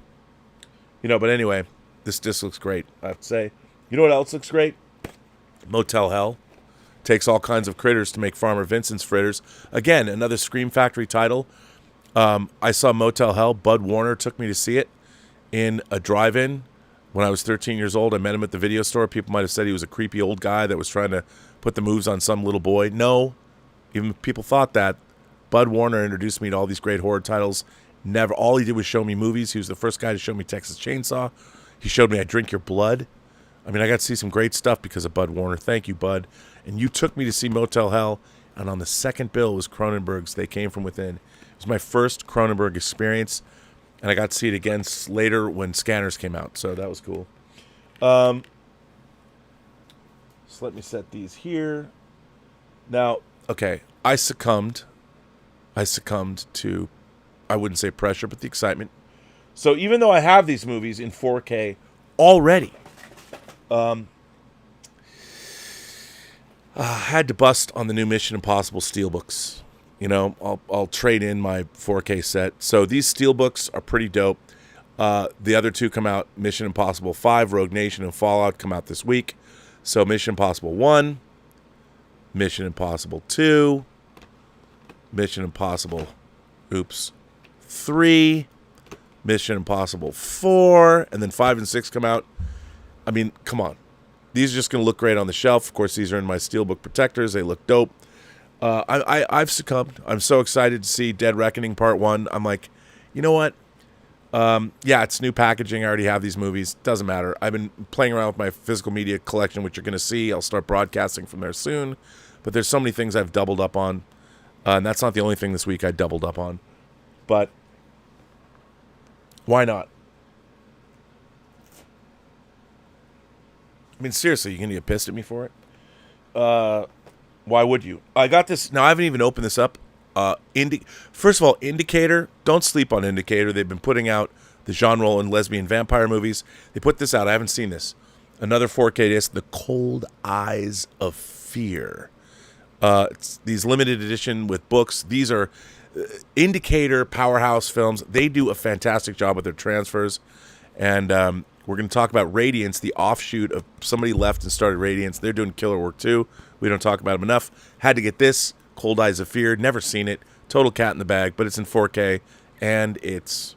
but anyway, this disc looks great, I have to say. You know what else looks great? Motel Hell. Takes all kinds of critters to make Farmer Vincent's fritters. Again, another Scream Factory title. I saw Motel Hell. Bud Warner took me to see it in a drive-in when I was 13 years old. I met him at the video store. People might have said he was a creepy old guy that was trying to put the moves on some little boy. No, even people thought that. Bud Warner introduced me to all these great horror titles. Never. All he did was show me movies. He was the first guy to show me Texas Chainsaw. He showed me I Drink Your Blood. I mean, I got to see some great stuff because of Bud Warner. Thank you, Bud. And you took me to see Motel Hell, and on the second bill was Cronenberg's They Came From Within. It was my first Cronenberg experience, and I got to see it again later when Scanners came out, so that was cool. So let me set these here. Now, okay, I succumbed to, I wouldn't say pressure, but the excitement. So even though I have these movies in 4K already, I had to bust on the new Mission Impossible Steelbooks. You know, I'll trade in my 4K set. So these Steelbooks are pretty dope. The other two come out, Mission Impossible 5, Rogue Nation, and Fallout come out this week. So Mission Impossible 1, Mission Impossible 2, Mission Impossible, 3, Mission Impossible 4, and then 5 and 6 come out. I mean, come on. These are just going to look great on the shelf. Of course, these are in my Steelbook protectors. They look dope. I've succumbed. I'm so excited to see Dead Reckoning Part 1. I'm like, you know what? Yeah, it's new packaging. I already have these movies. Doesn't matter. I've been playing around with my physical media collection, which you're going to see. I'll start broadcasting from there soon. But there's so many things I've doubled up on. And that's not the only thing this week I doubled up on. But why not? I mean, seriously, you going to get pissed at me for it? Why would you? I got this. Now, I haven't even opened this up. First of all, Indicator. Don't sleep on Indicator. They've been putting out the genre and lesbian vampire movies. They put this out. I haven't seen this. Another 4K disc, The Cold Eyes of Fear. It's these limited edition with books. These are Indicator Powerhouse Films. They do a fantastic job with their transfers. And we're going to talk about Radiance, the offshoot of somebody left and started Radiance. They're doing killer work too. We don't talk about them enough. Had to get this, Cold Eyes of Fear. Never seen it. Total cat in the bag, but it's in 4K. And it's,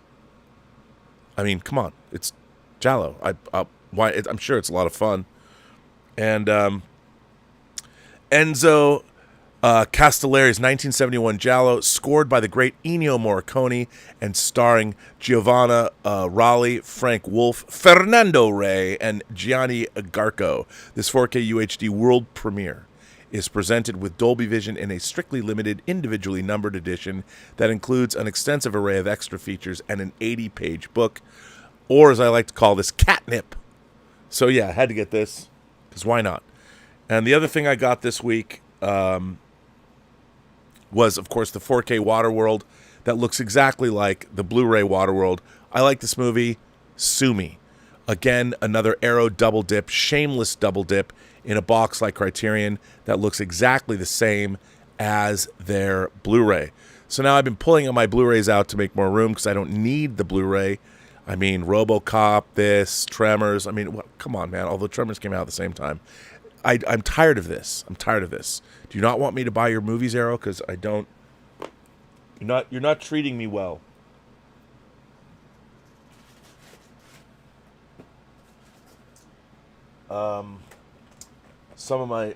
I mean, come on. It's Giallo. I'm sure it's a lot of fun. And Enzo Castellari's 1971 Giallo, scored by the great Ennio Morricone and starring Giovanna Raleigh, Frank Wolf, Fernando Rey, and Gianni Garco. This 4K UHD world premiere is presented with Dolby Vision in a strictly limited, individually numbered edition that includes an extensive array of extra features and an 80-page book, or as I like to call this, catnip. So yeah, I had to get this, because why not? And the other thing I got this week was, of course, the 4K Waterworld that looks exactly like the Blu-ray Waterworld. I like this movie. Sue me. Again, another Arrow double dip, shameless double dip in a box like Criterion that looks exactly the same as their Blu-ray. So now I've been pulling my Blu-rays out to make more room because I don't need the Blu-ray. I mean, RoboCop, this, Tremors. I mean, come on, man. Although Tremors came out at the same time. I'm tired of this. I'm tired of this. Do you not want me to buy your movies, Arrow? Because I don't. You're not treating me well. Some of my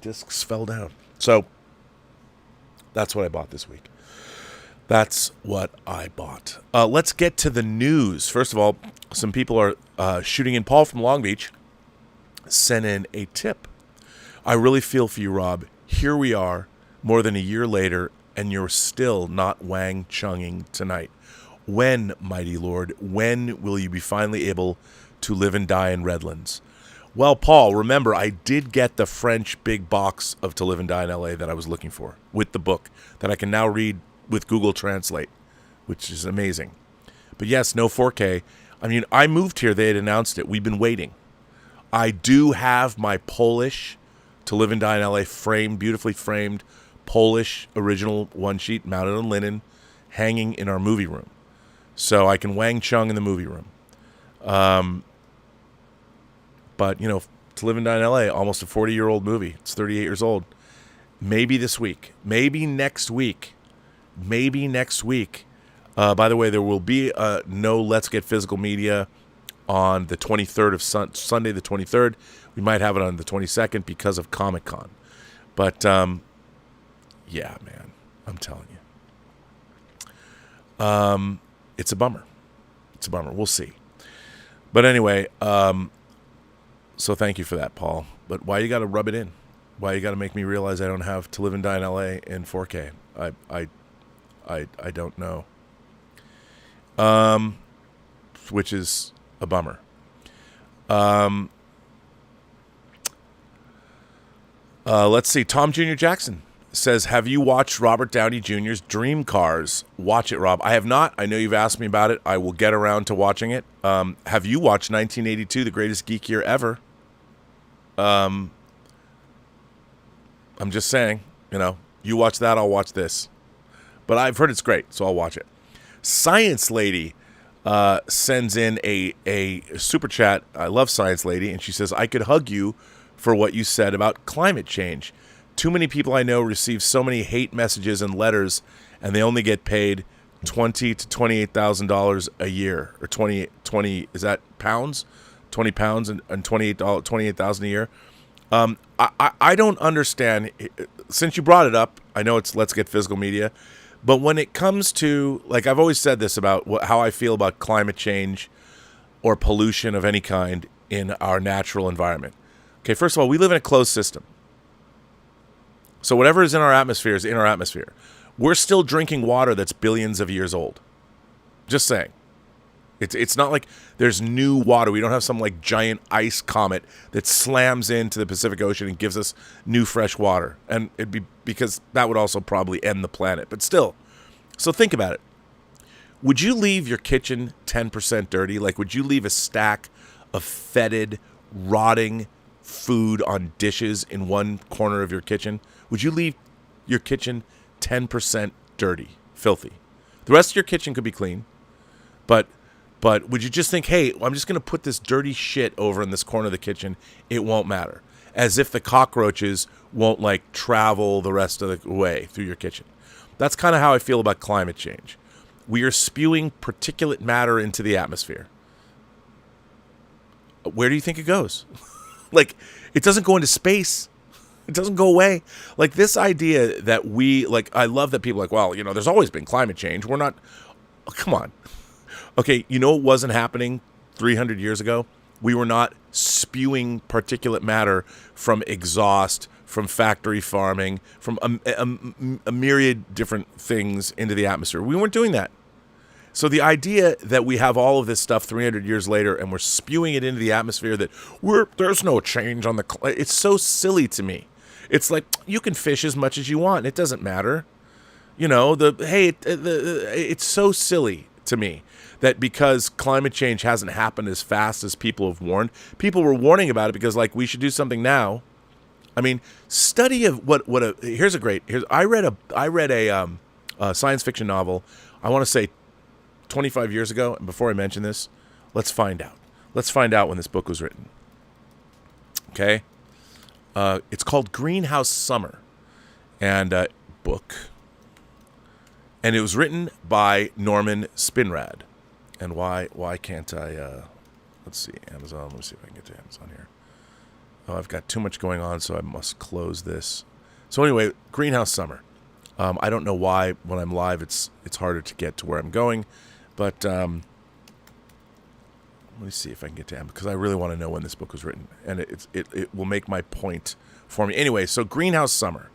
discs fell down. So that's what I bought this week. That's what I bought. Let's get to the news. First of all, some people are shooting in. Paul from Long Beach sent in a tip. I really feel for you, Rob. Here we are, more than a year later, and you're still not Wang Chunging tonight. When, mighty Lord, when will you be finally able to live and die in Redlands? Well, Paul, remember, I did get the French big box of To Live and Die in L.A. that I was looking for, with the book, that I can now read with Google Translate, which is amazing. But yes, no 4K. I mean, I moved here. They had announced it. We've been waiting. I do have my Polish To Live and Die in L.A. framed, beautifully framed, Polish original one sheet mounted on linen, hanging in our movie room. So I can Wang Chung in the movie room. But, you know, To Live and Die in L.A., almost a 40-year-old movie. It's 38 years old. Maybe this week. Maybe next week. Maybe next week. By the way, there will be no Let's Get Physical Media on the 23rd of Sunday, the 23rd. We might have it on the 22nd because of Comic-Con. But, yeah, man, I'm telling you. It's a bummer. It's a bummer. We'll see. But anyway, so thank you for that, Paul. But why you got to rub it in? Why you got to make me realize I don't have To Live and Die in L.A. in 4K? I don't know. Which is a bummer. Let's see. Tom Jr. Jackson says, have you watched Robert Downey Jr.'s Dream Cars? Watch it, Rob. I have not. I know you've asked me about it. I will get around to watching it. Have you watched 1982, The Greatest Geek Year Ever? I'm just saying, you watch that, I'll watch this. But I've heard it's great, so I'll watch it. Science Lady sends in a super chat. I love Science Lady, and she says, I could hug you for what you said about climate change. Too many people I know receive so many hate messages and letters, and they only get paid $20,000 to $28,000 a year, or 20 is that pounds? 20 pounds and $28,000 a year. I don't understand. Since you brought it up, I know it's Let's Get Physical Media, but when it comes to, like, I've always said this about how I feel about climate change or pollution of any kind in our natural environment. Okay, first of all, we live in a closed system. So whatever is in our atmosphere is in our atmosphere. We're still drinking water that's billions of years old. Just saying. It's not like there's new water. We don't have some like giant ice comet that slams into the Pacific Ocean and gives us new fresh water. And it'd be because that would also probably end the planet. But still. So think about it. Would you leave your kitchen 10% dirty? Like, would you leave a stack of fetid, rotting food on dishes in one corner of your kitchen? Would you leave your kitchen 10% dirty, filthy? The rest of your kitchen could be clean, but would you just think, hey, I'm just going to put this dirty shit over in this corner of the kitchen, it won't matter, as if the cockroaches won't like travel the rest of the way through your kitchen? That's kind of how I feel about climate change. We are spewing particulate matter into the atmosphere. Where do you think it goes? Like, it doesn't go into space. It doesn't go away. Like, this idea that I love that people are like, well, there's always been climate change. We're not, come on. Okay, what wasn't happening 300 years ago? We were not spewing particulate matter from exhaust, from factory farming, from a myriad different things into the atmosphere. We weren't doing that. So the idea that we have all of this stuff 300 years later and we're spewing it into the atmosphere that there's no change on it's so silly to me. It's like, you can fish as much as you want. It doesn't matter. It's so silly to me that because climate change hasn't happened as fast as people have warned. People were warning about it because, like, we should do something now. I mean, study of I read a science fiction novel, I want to say 25 years ago, and before I mention this, let's find out. Let's find out when this book was written. Okay? It's called Greenhouse Summer, and book. And it was written by Norman Spinrad. And why can't I, let's see, Amazon, let me see if I can get to Amazon here. Oh, I've got too much going on, so I must close this. So anyway, Greenhouse Summer. I don't know why when I'm live it's harder to get to where I'm going, but let me see if I can get to Amazon, because I really want to know when this book was written, and it will make my point for me. Anyway, so Greenhouse Summer.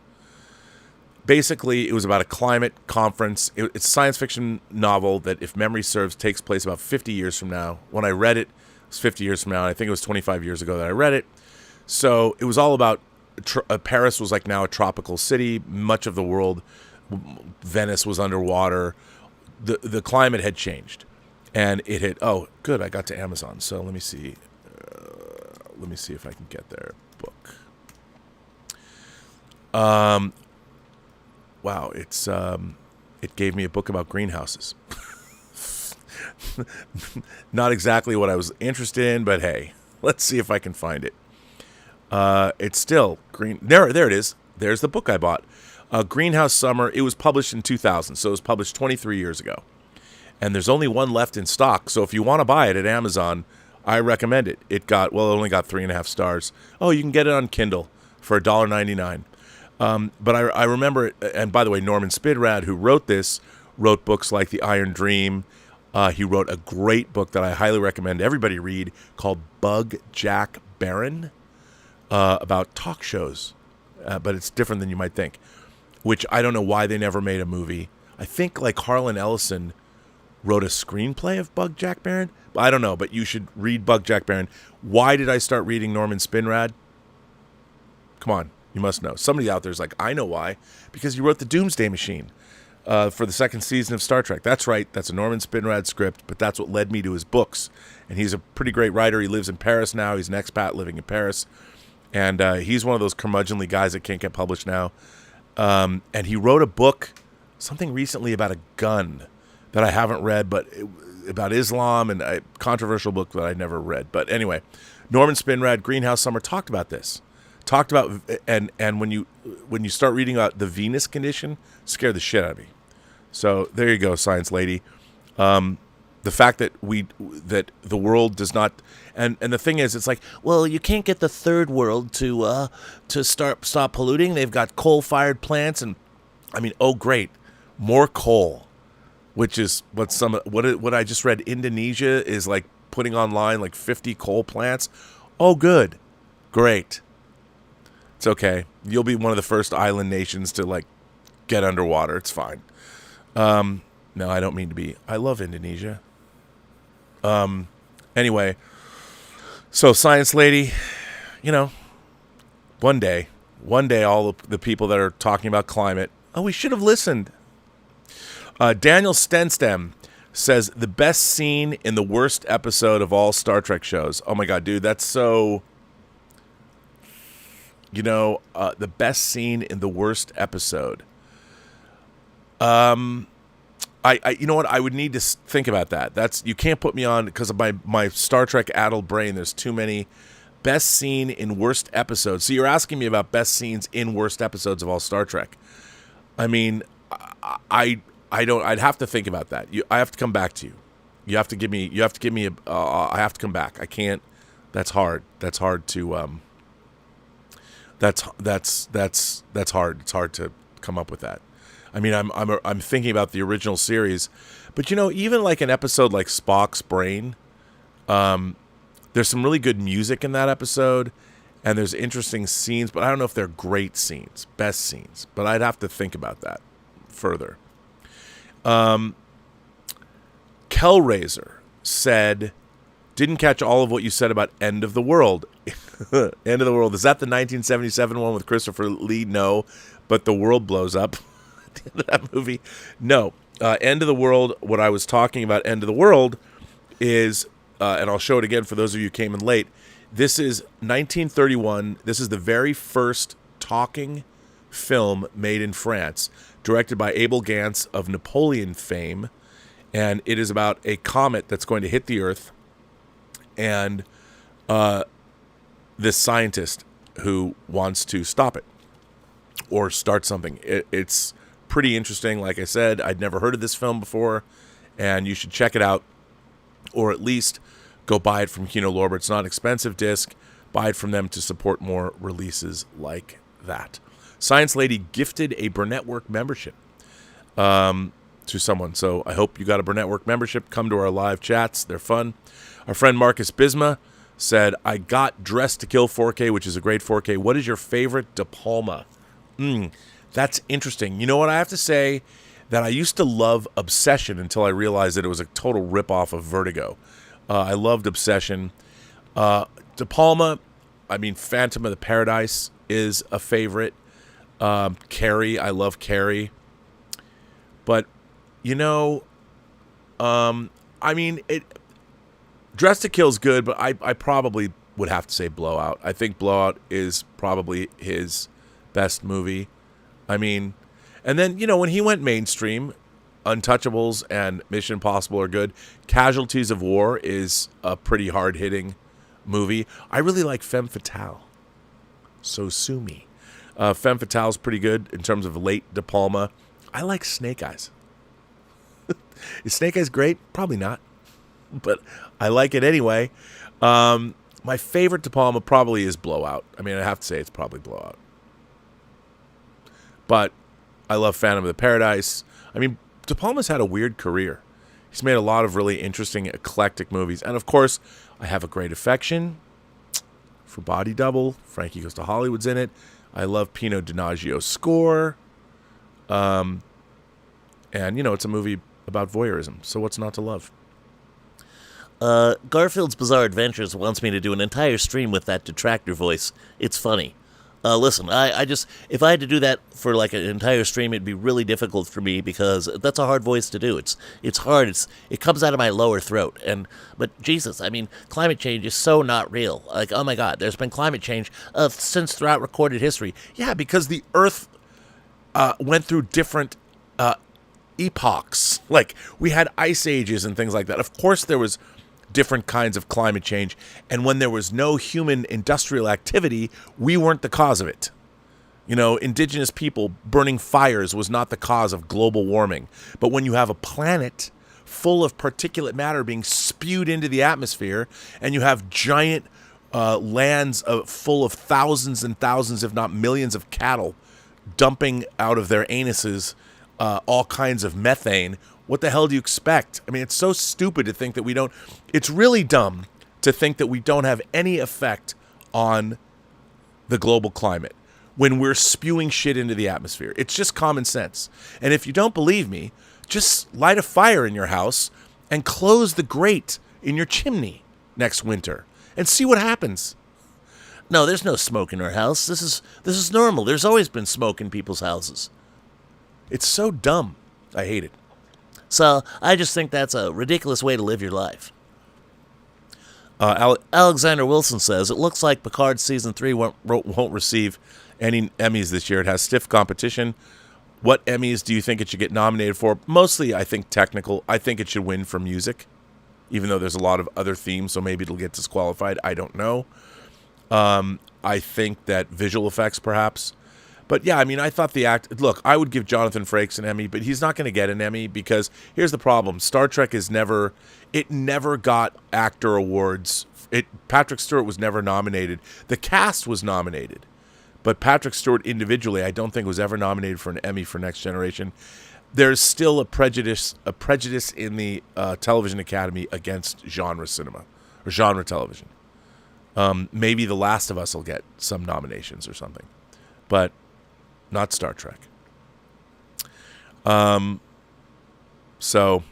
Basically, it was about a climate conference. It's a science fiction novel that, if memory serves, takes place about 50 years from now. When I read it, it was 50 years from now, and I think it was 25 years ago that I read it. So it was all about Paris was like now a tropical city. Much of the world, Venice was underwater. The climate had changed, and it had. Oh, good! I got to Amazon. So let me see. Let me see if I can get their book. Wow, it gave me a book about greenhouses. Not exactly what I was interested in, but hey, let's see if I can find it. It's still green. There it is. There's the book I bought. Greenhouse Summer. It was published in 2000, so it was published 23 years ago. And there's only one left in stock, so if you want to buy it at Amazon, I recommend it. It only got 3.5 stars. Oh, you can get it on Kindle for $1.99. But I remember it, and by the way, Norman Spinrad, who wrote this, wrote books like The Iron Dream, He wrote a great book that I highly recommend everybody read called Bug Jack Barron, about talk shows, but it's different than you might think, which I don't know why they never made a movie. I think like Harlan Ellison wrote a screenplay of Bug Jack Barron. I don't know, but you should read Bug Jack Barron. Why did I start reading Norman Spinrad? Come on, you must know. Somebody out there is like, I know why. Because you wrote The Doomsday Machine for the second season of Star Trek. That's right, that's a Norman Spinrad script, but that's what led me to his books. And he's a pretty great writer. He lives in Paris now. He's an expat living in Paris. And he's one of those curmudgeonly guys that can't get published now. And he wrote a book, something recently about a gun that I haven't read, but about Islam, and a controversial book that I never read. But anyway, Norman Spinrad, Greenhouse Summer, talked about this. Talked about, and when you start reading about the Venus condition, scared the shit out of me. So there you go, science lady. The fact that the world does not, and the thing is, it's like, well, you can't get the third world to stop polluting. They've got coal-fired plants, and I mean, oh great, more coal. Which is what I just read. Indonesia is like putting online like 50 coal plants. Oh, good. Great. It's okay. You'll be one of the first island nations to like get underwater. It's fine. No, I don't mean to be. I love Indonesia. Anyway, so science lady, one day all the people that are talking about climate, we should have listened. Daniel Stenstem says the best scene in the worst episode of all Star Trek shows. Oh my God, dude, that's so. The best scene in the worst episode. You know what? I would need to think about that. You can't put me on because of my Star Trek addled brain. There's too many. Best scene in worst episodes. So you're asking me about best scenes in worst episodes of all Star Trek. I mean, I'd have to think about that. I have to come back to you. You have to give me I have to come back. I can't. That's hard. That's hard to that's hard. It's hard to come up with that. I mean, I'm thinking about the original series, but even like an episode like Spock's Brain, there's some really good music in that episode, and there's interesting scenes, but I don't know if they're great scenes, best scenes. But I'd have to think about that further. Kellraiser said, didn't catch all of what you said about End of the World. End of the World. Is that the 1977 one with Christopher Lee? No, but the world blows up at the end of that movie. No. End of the World, what I was talking about End of the World is, and I'll show it again for those of you who came in late, this is 1931. This is the very first talking film made in France, directed by Abel Gance of Napoleon fame, and it is about a comet that's going to hit the Earth, and this scientist who wants to stop it or start something. It's pretty interesting. Like I said, I'd never heard of this film before, and you should check it out, or at least go buy it from Kino Lorber. It's not an expensive disc. Buy it from them to support more releases like that. Science Lady gifted a Burnettwork membership to someone. So I hope you got a Burnettwork membership. Come to our live chats. They're fun. Our friend Marcus Bisma said, I got Dressed to Kill 4K, which is a great 4K. What is your favorite De Palma? That's interesting. You know what? I have to say that I used to love Obsession until I realized that it was a total ripoff of Vertigo. I loved Obsession. De Palma, I mean, Phantom of the Paradise is a favorite. Carrie, I love Carrie. But, I mean, Dressed to Kill is good, but I probably would have to say Blowout. I think Blowout is probably his best movie. I mean, and then, when he went mainstream, Untouchables and Mission Impossible are good. Casualties of War is a pretty hard-hitting movie. I really like Femme Fatale. So sue me. Femme Fatale is pretty good in terms of late De Palma. I like Snake Eyes. Is Snake Eyes great? Probably not. But I like it anyway. My favorite De Palma probably is Blowout. I mean, I have to say it's probably Blowout. But I love Phantom of the Paradise. I mean, De Palma's had a weird career. He's made a lot of really interesting, eclectic movies. And, of course, I have a great affection for Body Double. Frankie Goes to Hollywood's in it. I love Pino Donaggio's score. And, it's a movie about voyeurism. So what's not to love? Garfield's Bizarre Adventures wants me to do an entire stream with that detractor voice. It's funny. Listen, I just, if I had to do that for like an entire stream, it'd be really difficult for me because that's a hard voice to do. It's hard. It comes out of my lower throat. But Jesus, I mean, climate change is so not real. Like, oh my God, there's been climate change since throughout recorded history. Yeah, because the Earth went through different epochs. Like, we had ice ages and things like that. Of course, there was different kinds of climate change, and when there was no human industrial activity, we weren't the cause of it. Indigenous people burning fires was not the cause of global warming. But when you have a planet full of particulate matter being spewed into the atmosphere, and you have giant lands full of thousands and thousands, if not millions, of cattle dumping out of their anuses all kinds of methane, what the hell do you expect? I mean, it's so stupid to think that we don't... It's really dumb to think that we don't have any effect on the global climate when we're spewing shit into the atmosphere. It's just common sense. And if you don't believe me, just light a fire in your house and close the grate in your chimney next winter and see what happens. No, there's no smoke in our house. This is normal. There's always been smoke in people's houses. It's so dumb. I hate it. So I just think that's a ridiculous way to live your life. Alexander Wilson says, it looks like Picard Season 3 won't receive any Emmys this year. It has stiff competition. What Emmys do you think it should get nominated for? Mostly, I think, technical. I think it should win for music, even though there's a lot of other themes, so maybe it'll get disqualified. I don't know. I think that visual effects, perhaps. But yeah, I mean, I thought look, I would give Jonathan Frakes an Emmy, but he's not going to get an Emmy because here's the problem. Star Trek never got actor awards. Patrick Stewart was never nominated. The cast was nominated, but Patrick Stewart individually, I don't think was ever nominated for an Emmy for Next Generation. There's still a prejudice in the Television Academy against genre cinema or genre television. Maybe The Last of Us will get some nominations or something, but not Star Trek. So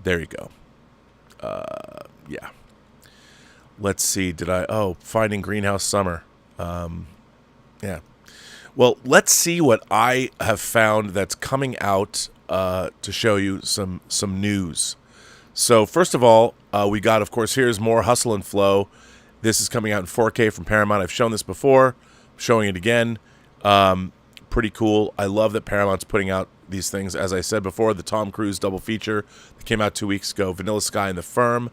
there you go. Yeah. Let's see. Finding Greenhouse Summer. Yeah. Well, let's see what I have found that's coming out to show you some news. So first of all, we got, of course, here's more Hustle and Flow. This is coming out in 4K from Paramount. I've shown this before. I'm showing it again. Pretty cool. I love that Paramount's putting out these things. As I said before, the Tom Cruise double feature that came out 2 weeks ago, Vanilla Sky and The Firm,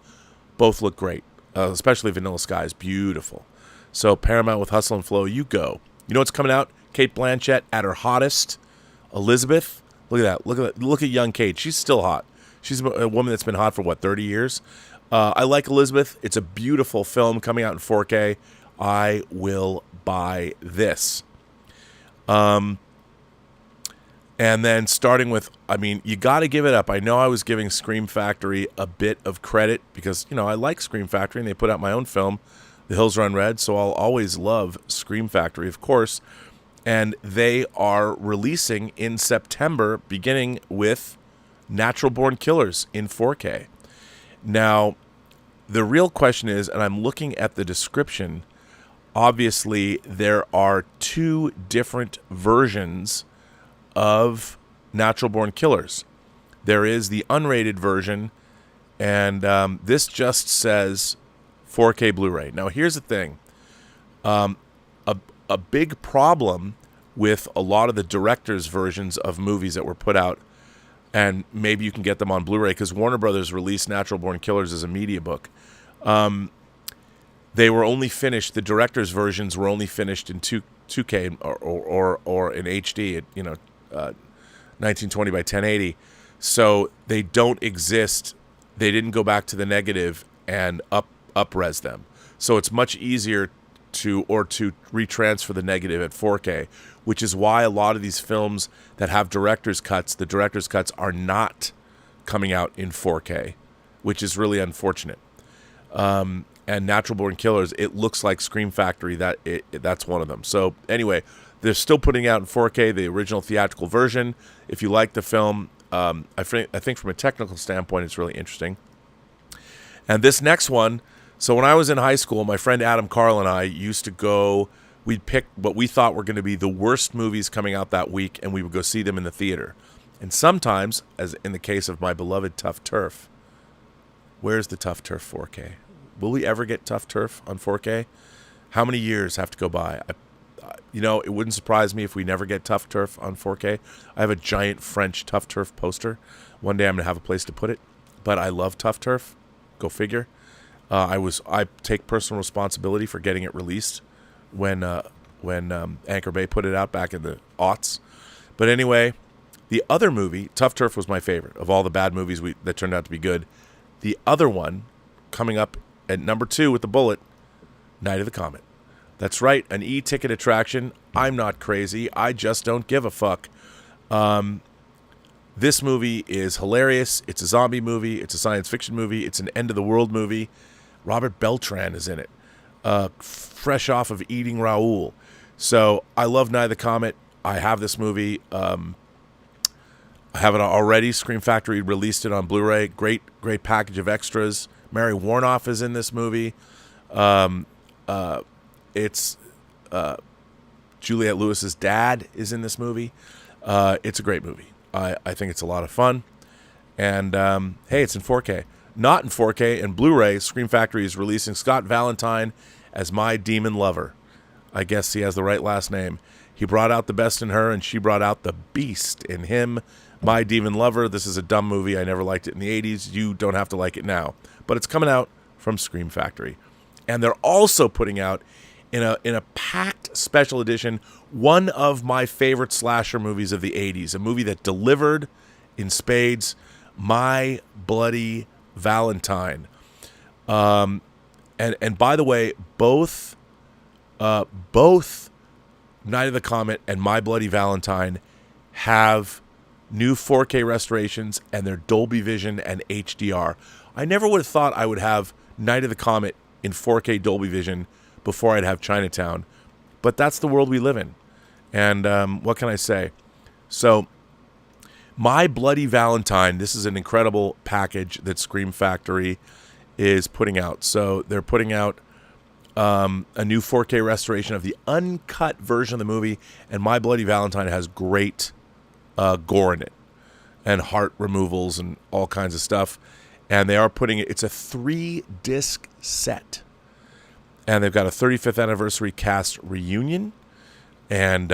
both look great. Especially Vanilla Sky is beautiful. So Paramount with Hustle and Flow, you go. You know what's coming out? Cate Blanchett at her hottest. Elizabeth. Look at that. Look at young Kate. She's still hot. She's a woman that's been hot for, 30 years? I like Elizabeth. It's a beautiful film coming out in 4K. I will buy this. And then starting with, you got to give it up. I know I was giving Scream Factory a bit of credit because, I like Scream Factory and they put out my own film, The Hills Run Red, so I'll always love Scream Factory, of course. And they are releasing in September, beginning with Natural Born Killers in 4K. Now, the real question is, and I'm looking at the description, obviously there are two different versions of Natural Born Killers. There is the unrated version, and this just says 4K Blu-ray. Now, here's the thing. A big problem with a lot of the director's versions of movies that were put out, and maybe you can get them on Blu-ray because Warner Brothers released Natural Born Killers as a media book. They were only finished, the director's versions were only finished in 2K or in HD at 1920 by 1080. So they don't exist. They didn't go back to the negative and up-res them. So it's much easier to retransfer the negative at 4K, which is why a lot of these films that have director's cuts, the director's cuts are not coming out in 4K, which is really unfortunate. And Natural Born Killers, it looks like Scream Factory. That's one of them. So anyway, they're still putting out in 4K the original theatrical version. If you like the film, I think from a technical standpoint, it's really interesting. And this next one, so when I was in high school, my friend Adam Carl and I used to go, we'd pick what we thought were going to be the worst movies coming out that week, and we would go see them in the theater. And sometimes, as in the case of my beloved Tough Turf, where's the Tough Turf 4K? Will we ever get Tough Turf on 4K? How many years have to go by? It wouldn't surprise me if we never get Tough Turf on 4K. I have a giant French Tough Turf poster. One day I'm going to have a place to put it. But I love Tough Turf. Go figure. I take personal responsibility for getting it released when Anchor Bay put it out back in the aughts. But anyway, the other movie, Tough Turf, was my favorite of all the bad movies that turned out to be good. The other one, coming up at number 2 with the bullet, Night of the Comet. That's right, an e-ticket attraction. I'm not crazy. I just don't give a fuck. This movie is hilarious. It's a zombie movie. It's a science fiction movie. It's an end-of-the-world movie. Robert Beltran is in it, fresh off of Eating Raoul. So I love Night of the Comet. I have this movie. I have it already. Scream Factory released it on Blu-ray. Great package of extras. Mary Warnoff is in this movie. It's Juliette Lewis's dad is in this movie. It's a great movie. I think it's a lot of fun. And hey, it's in 4K. Not in 4K, in Blu-ray, Scream Factory is releasing Scott Valentine as My Demon Lover. I guess he has the right last name. He brought out the best in her, and she brought out the beast in him. My Demon Lover. This is a dumb movie. I never liked it in the 80s. You don't have to like it now. But it's coming out from Scream Factory. And they're also putting out, in a packed special edition, one of my favorite slasher movies of the 80s. A movie that delivered in spades, My Bloody Valentine. And by the way, both Night of the Comet and My Bloody Valentine have new 4K restorations, and they're Dolby Vision and HDR. I never would have thought I would have Night of the Comet in 4K Dolby Vision before I'd have Chinatown, but that's the world we live in. And what can I say? So, My Bloody Valentine, this is an incredible package that Scream Factory is putting out. So they're putting out a new 4K restoration of the uncut version of the movie, and My Bloody Valentine has great gore in it, and heart removals and all kinds of stuff. And they are putting it's a 3-disc set. And they've got a 35th anniversary cast reunion and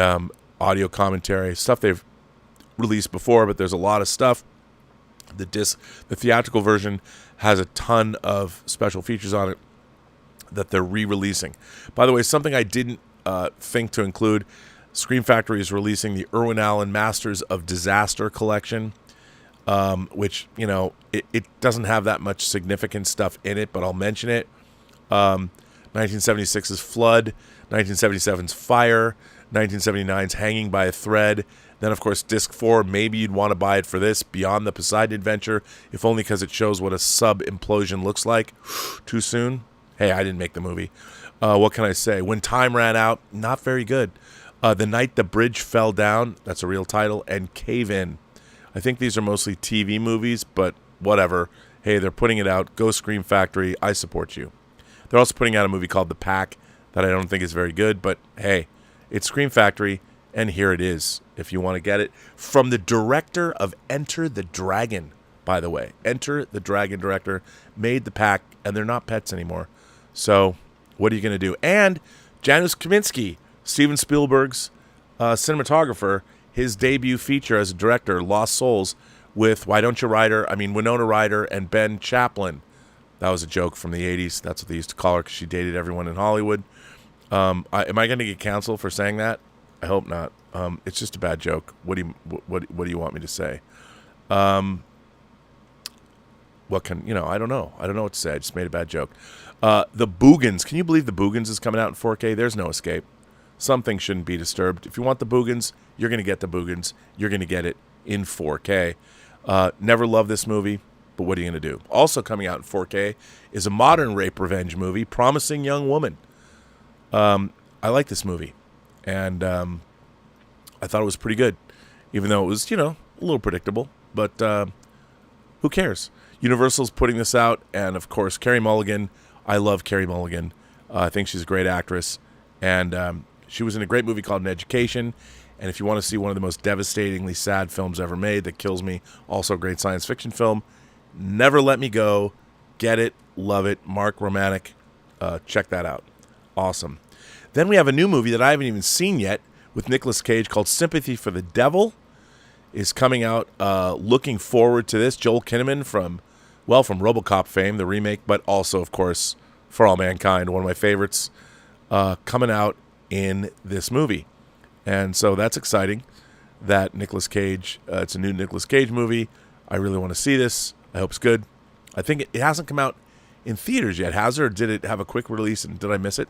audio commentary, stuff they've released before, but there's a lot of stuff. The theatrical version has a ton of special features on it that they're re-releasing. By the way, something I didn't think to include, Scream Factory is releasing the Irwin Allen Masters of Disaster collection, which, it doesn't have that much significant stuff in it, but I'll mention it. 1976's Flood, 1977's Fire, 1979's Hanging by a Thread. Then, of course, Disc 4, maybe you'd want to buy it for this, Beyond the Poseidon Adventure, if only because it shows what a sub-implosion looks like. Too soon? Hey, I didn't make the movie. What can I say? When Time Ran Out, not very good. The Night the Bridge Fell Down, that's a real title, and Cave In. I think these are mostly TV movies, but whatever. Hey, they're putting it out. Go Scream Factory. I support you. They're also putting out a movie called The Pack that I don't think is very good, but hey, it's Scream Factory, and here it is, if you want to get it. From the director of Enter the Dragon, by the way. Enter the Dragon director made The Pack, and they're not pets anymore. So, what are you going to do? And Janusz Kaminski, Steven Spielberg's cinematographer, his debut feature as a director, Lost Souls, with Winona Ryder and Ben Chaplin. That was a joke from the 80s. That's what they used to call her because she dated everyone in Hollywood. Am I going to get canceled for saying that? I hope not. It's just a bad joke. What do you want me to say? I don't know. I don't know what to say. I just made a bad joke. The Boogans. Can you believe The Boogans is coming out in 4K? There's no escape. Something shouldn't be disturbed. If you want The Boogans, you're going to get The Boogans. You're going to get it in 4K. Never loved this movie, but what are you going to do? Also coming out in 4K is a modern rape revenge movie, Promising Young Woman. I like this movie, and I thought it was pretty good, even though it was, a little predictable, but who cares? Universal's putting this out, and of course, Carey Mulligan. I love Carey Mulligan. I think she's a great actress, and she was in a great movie called An Education, and if you want to see one of the most devastatingly sad films ever made that kills me, also a great science fiction film, Never Let Me Go. Get it, love it, Mark Romanek. Check that out. Awesome. Then we have a new movie that I haven't even seen yet with Nicolas Cage called Sympathy for the Devil. Is coming out. Looking forward to this. Joel Kinnaman from RoboCop fame, the remake, but also, of course, For All Mankind, one of my favorites, coming out in this movie. And so that's exciting that Nicolas Cage, it's a new Nicolas Cage movie. I really want to see this. I hope it's good. I think it hasn't come out in theaters yet, has it? Or did it have a quick release and did I miss it?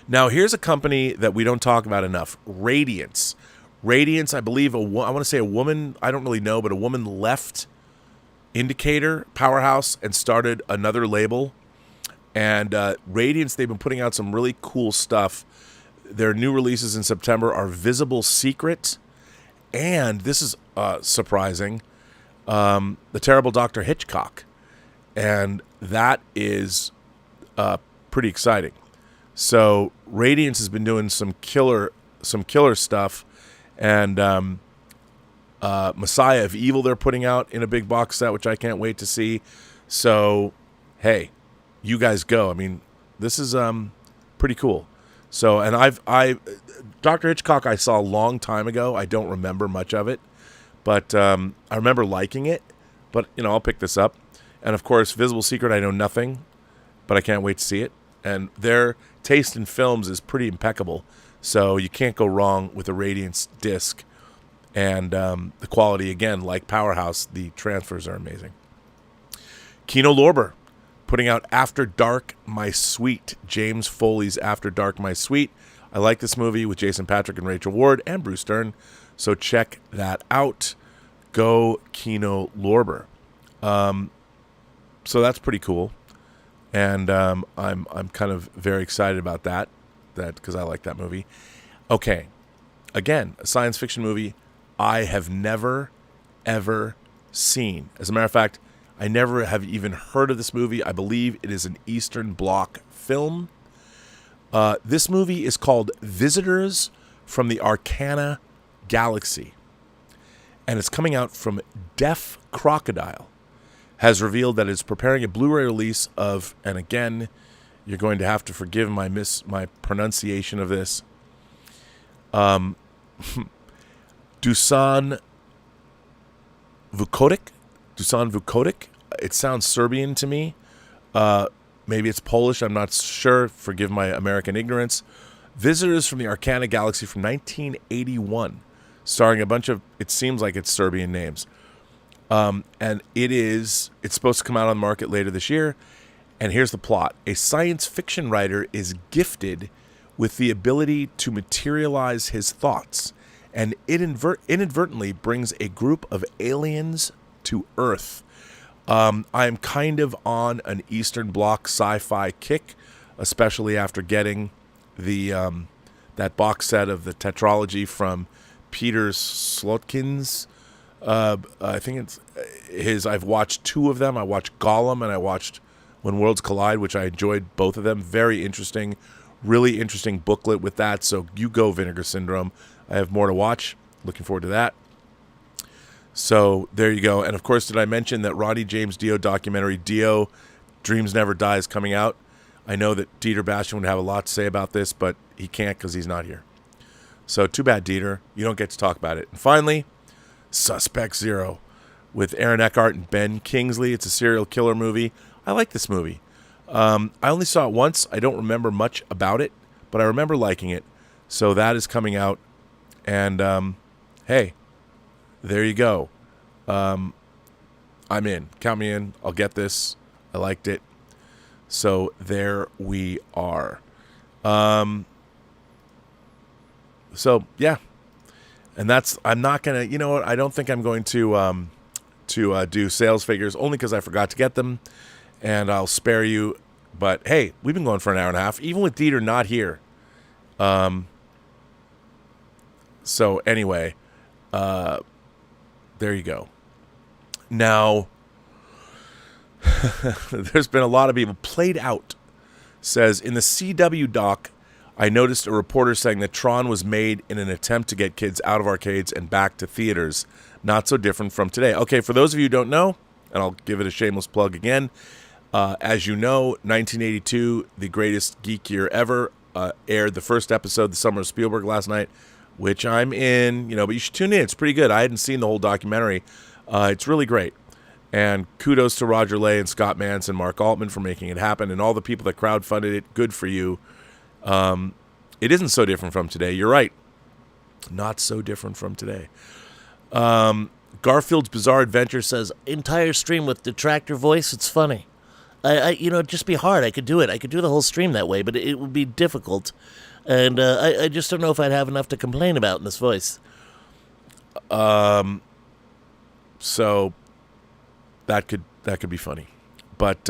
Now, here's a company that we don't talk about enough, Radiance. Radiance, I believe, I want to say a woman, I don't really know, but a woman left Indicator, Powerhouse, and started another label. And Radiance, they've been putting out some really cool stuff. Their new releases in September are Visible Secret, and this is surprising, The Terrible Dr. Hitchcock. And that is pretty exciting. So Radiance has been doing some killer stuff, and Messiah of Evil they're putting out in a big box set, which I can't wait to see. So, hey, you guys go. I mean, this is pretty cool. So, and Dr. Hitchcock I saw a long time ago. I don't remember much of it, but I remember liking it. But I'll pick this up. And of course, Visible Secret, I know nothing, but I can't wait to see it. And their taste in films is pretty impeccable, so you can't go wrong with a Radiance disc. And the quality, again, like Powerhouse, the transfers are amazing. Kino Lorber putting out After Dark, My Sweet. James Foley's After Dark, My Sweet. I like this movie with Jason Patric and Rachel Ward and Bruce Dern, so check that out. Go Kino Lorber. So that's pretty cool. And I'm kind of very excited about that because I like that movie. Okay, again, a science fiction movie I have never, ever seen. As a matter of fact, I never have even heard of this movie. I believe it is an Eastern Bloc film. This movie is called Visitors from the Arcana Galaxy. And it's coming out from Deaf Crocodile. Has revealed that it's preparing a Blu-ray release of, and again, you're going to have to forgive my pronunciation of this, Dusan Vukotic. It sounds Serbian to me. Maybe it's Polish. I'm not sure. Forgive my American ignorance. Visitors from the Arcana Galaxy from 1981, starring a bunch of, it seems like it's Serbian names. And it's supposed to come out on the market later this year. And here's the plot. A science fiction writer is gifted with the ability to materialize his thoughts, and it inadvertently brings a group of aliens to Earth. I'm kind of on an Eastern Bloc sci-fi kick, especially after getting the that box set of the tetralogy from Peter Slotkin's. I think it's his. I've watched two of them. I watched Gollum and I watched When Worlds Collide, which I enjoyed both of them. Very interesting, really interesting booklet with that. So you go, Vinegar Syndrome. I have more to watch. Looking forward to that. So there you go. And of course, did I mention that Ronnie James Dio documentary, Dio, Dreams Never Die, is coming out? I know that Dieter Bastian would have a lot to say about this, but he can't because he's not here. So too bad, Dieter. You don't get to talk about it. And finally, Suspect Zero with Aaron Eckhart and Ben Kingsley. It's a serial killer movie. I like this movie. I only saw it once. I don't remember much about it, but I remember liking it. So that is coming out. And hey, there you go. I'm in. Count me in. I'll get this. I liked it. So there we are. So yeah. And that's, I'm not going to, you know what? I don't think I'm going to to do sales figures, only because I forgot to get them, and I'll spare you. But hey, we've been going for an hour and a half, even with Dieter not here. So anyway, there you go. Now, there's been a lot of people. Played Out says, in the CW doc, I noticed a reporter saying that Tron was made in an attempt to get kids out of arcades and back to theaters. Not so different from today. Okay, for those of you who don't know, and I'll give it a shameless plug again, as you know, 1982, the greatest geek year ever, aired the first episode, The Summer of Spielberg, last night, which I'm in, but you should tune in. It's pretty good. I hadn't seen the whole documentary. It's really great. And kudos to Roger Lay and Scott Mance and Mark Altman for making it happen, and all the people that crowdfunded it. Good for you. It isn't so different from today. You're right. Not so different from today. Garfield's Bizarre Adventure says, entire stream with detractor voice, it's funny. It'd just be hard. I could do it. I could do the whole stream that way, but it would be difficult. And I just don't know if I'd have enough to complain about in this voice. So that could be funny. But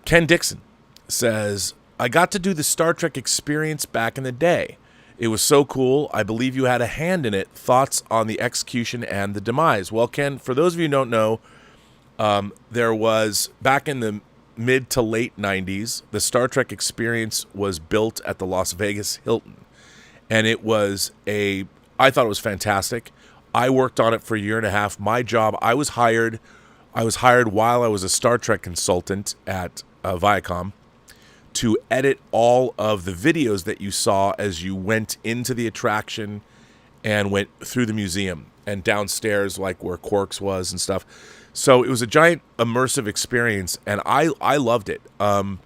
Ken Dixon says, I got to do the Star Trek experience back in the day. It was so cool. I believe you had a hand in it. Thoughts on the execution and the demise? Well, Ken, for those of you who don't know, there was, back in the mid to late 90s, the Star Trek experience was built at the Las Vegas Hilton. And I thought it was fantastic. I worked on it for a year and a half. My job, I was hired while I was a Star Trek consultant at Viacom to edit all of the videos that you saw as you went into the attraction and went through the museum and downstairs, like where Quarks was and stuff. So it was a giant immersive experience, and I loved it. So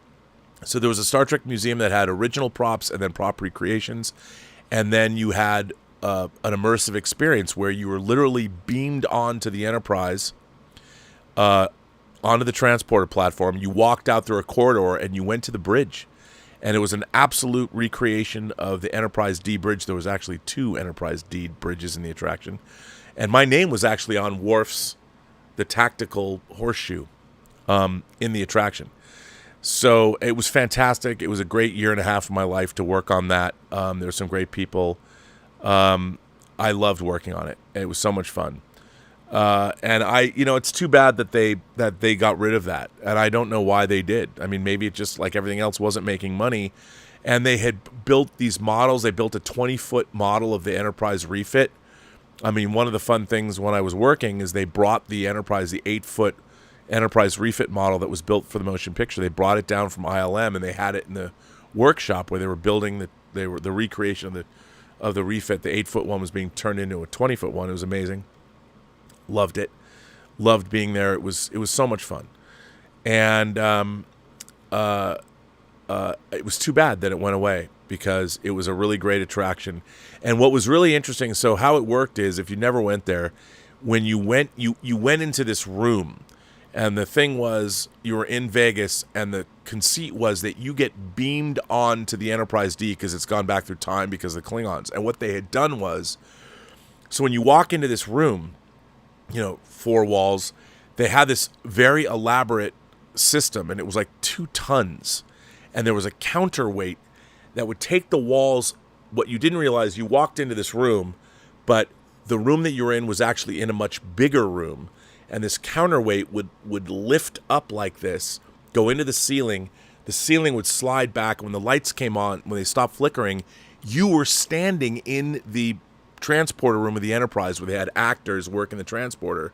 there was a Star Trek museum that had original props and then prop recreations, and then you had an immersive experience where you were literally beamed onto the Enterprise, onto the transporter platform. You walked out through a corridor and you went to the bridge, and it was an absolute recreation of the Enterprise D bridge. There was actually 2 Enterprise D bridges in the attraction, and my name was actually on Worf's, the tactical horseshoe, in the attraction. So it was fantastic. It was a great year and a half of my life to work on that. There were some great people. I loved working on it. It was so much fun. And it's too bad that they got rid of that. And I don't know why they did. I mean, maybe it just, like everything else, wasn't making money. And they had built these models. They built a 20-foot model of the Enterprise refit. I mean, one of the fun things when I was working is they brought the Enterprise, the 8-foot Enterprise refit model that was built for the motion picture. They brought it down from ILM and they had it in the workshop where they were building the recreation of the refit. The 8-foot one was being turned into a 20-foot one. It was amazing. Loved it. Loved being there. It was so much fun. And it was too bad that it went away, because it was a really great attraction. And what was really interesting, so how it worked is, if you never went there, when you went into this room, and the thing was, you were in Vegas, and the conceit was that you get beamed on to the Enterprise D because it's gone back through time because of the Klingons. And what they had done was, so when you walk into this room, 4 walls, they had this very elaborate system, and it was like 2 tons. And there was a counterweight that would take the walls. What you didn't realize, you walked into this room, but the room that you were in was actually in a much bigger room. And this counterweight would lift up like this, go into the ceiling. The ceiling would slide back. When the lights came on, when they stopped flickering, you were standing in the transporter room of the Enterprise where they had actors working the transporter.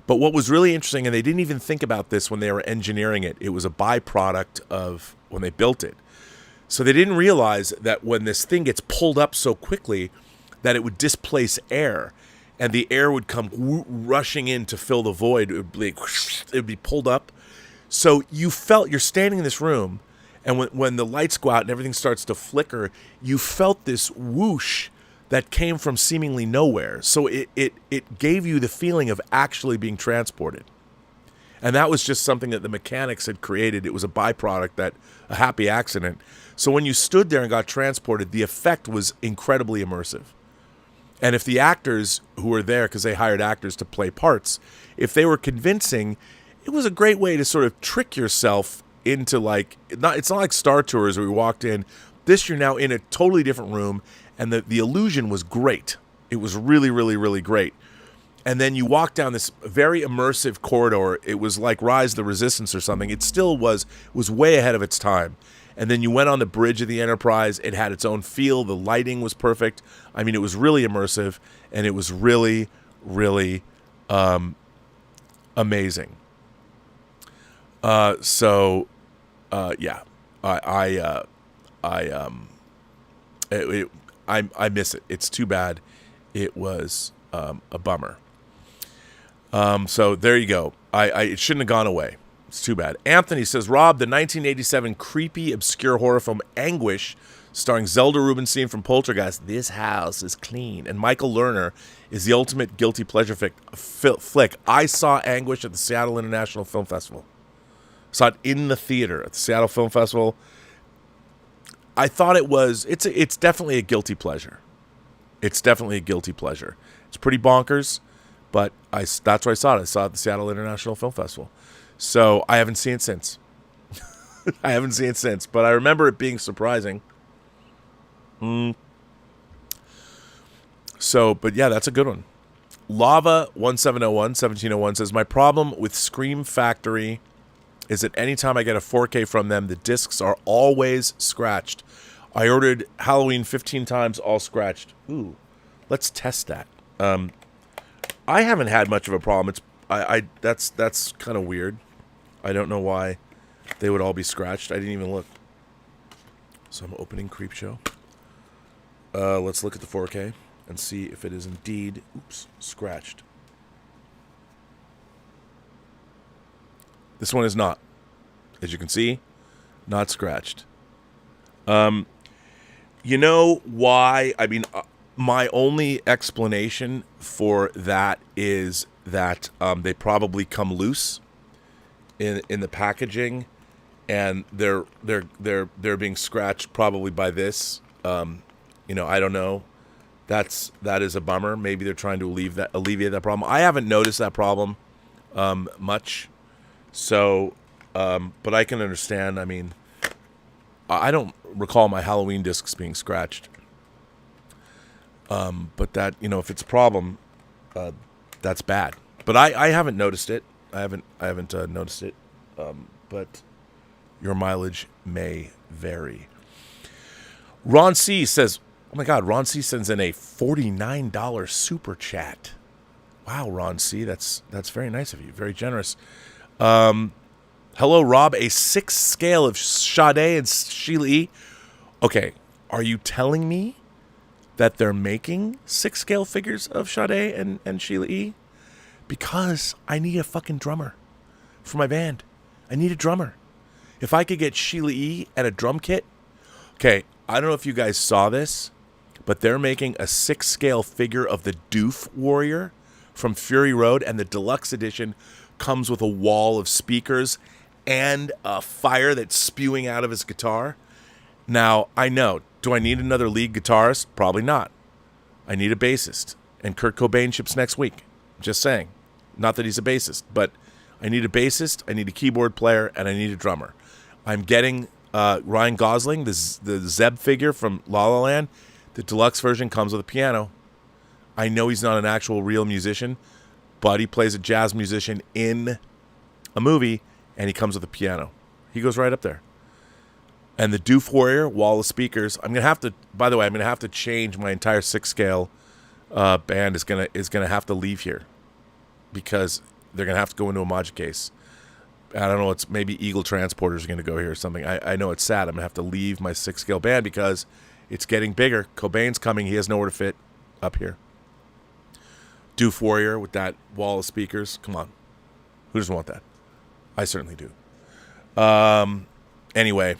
But what was really interesting, and they didn't even think about this when they were engineering it, it was a byproduct of when they built it. So they didn't realize that when this thing gets pulled up so quickly that it would displace air, and the air would come rushing in to fill the void. It would be pulled up. So you're standing in this room, and when the lights go out and everything starts to flicker, you felt this whoosh that came from seemingly nowhere. So it gave you the feeling of actually being transported. And that was just something that the mechanics had created. It was a byproduct, a happy accident. So when you stood there and got transported, the effect was incredibly immersive. And if the actors who were there, because they hired actors to play parts, if they were convincing, it was a great way to sort of trick yourself into like, it's not like Star Tours where we walked in. This, you're now in a totally different room, and the illusion was great. It was really, really, really great. And then you walk down this very immersive corridor. It was like Rise of the Resistance or something. It still was way ahead of its time. And then you went on the bridge of the Enterprise. It had its own feel. The lighting was perfect. I mean, it was really immersive, and it was really, really amazing. Yeah, I miss it. It's too bad. It was a bummer. So there you go. It shouldn't have gone away. It's too bad. Anthony says, Rob, the 1987 creepy, obscure horror film Anguish, starring Zelda Rubinstein from Poltergeist, This House is Clean, and Michael Lerner, is the ultimate guilty pleasure flick. I saw Anguish at the Seattle International Film Festival. Saw it in the theater at the Seattle Film Festival. I thought it's definitely a guilty pleasure. It's definitely a guilty pleasure. It's pretty bonkers, but that's where I saw it. I saw it at the Seattle International Film Festival. So I haven't seen it since. But I remember it being surprising. So, but yeah, that's a good one. Lava 1701 says, my problem with Scream Factory is that anytime I get a 4K from them, the discs are always scratched. I ordered Halloween 15 times, all scratched. Ooh, let's test that. I haven't had much of a problem. That's kind of weird. I don't know why they would all be scratched. I didn't even look. So I'm opening Creepshow. Let's look at the 4K and see if it is indeed, scratched. This one is not. As you can see, not scratched. You know why? I mean, my only explanation for that is that they probably come loose in the packaging, and they're being scratched probably by this. I don't know. That is a bummer. Maybe they're trying to alleviate that problem. I haven't noticed that problem much. So, but I can understand. I mean, I don't recall my Halloween discs being scratched. But that, if it's a problem, that's bad. But I haven't noticed it. I haven't noticed it. But your mileage may vary. Ron C says, oh my God, Ron C sends in a $49 super chat. Wow, Ron C, that's very nice of you. Very generous. Hello, Rob. A 6 scale of Sade and Sheila E. Okay, are you telling me that they're making 6 scale figures of Sade and Sheila E? Because I need a fucking drummer for my band. I need a drummer. If I could get Sheila E and a drum kit. Okay, I don't know if you guys saw this, but they're making a 6 scale figure of the Doof Warrior from Fury Road, and the deluxe edition comes with a wall of speakers and a fire that's spewing out of his guitar. Now, I know, do I need another lead guitarist? Probably not. I need a bassist, and Kurt Cobain ships next week. Just saying. Not that he's a bassist, but I need a bassist, I need a keyboard player, and I need a drummer. I'm getting Ryan Gosling, the Zeb figure from La La Land. The deluxe version comes with a piano. I know he's not an actual real musician, but he plays a jazz musician in a movie, and he comes with a piano. He goes right up there. And the Doof Warrior, wall of speakers. I'm going to have to change my entire 6 scale band is gonna have to leave here because they're going to have to go into a Magic case. I don't know, it's maybe Eagle Transporters are going to go here or something. I know it's sad. I'm going to have to leave my 6 scale band because it's getting bigger. Cobain's coming. He has nowhere to fit up here. Doof Warrior with that wall of speakers. Come on. Who doesn't want that? I certainly do. Anyway.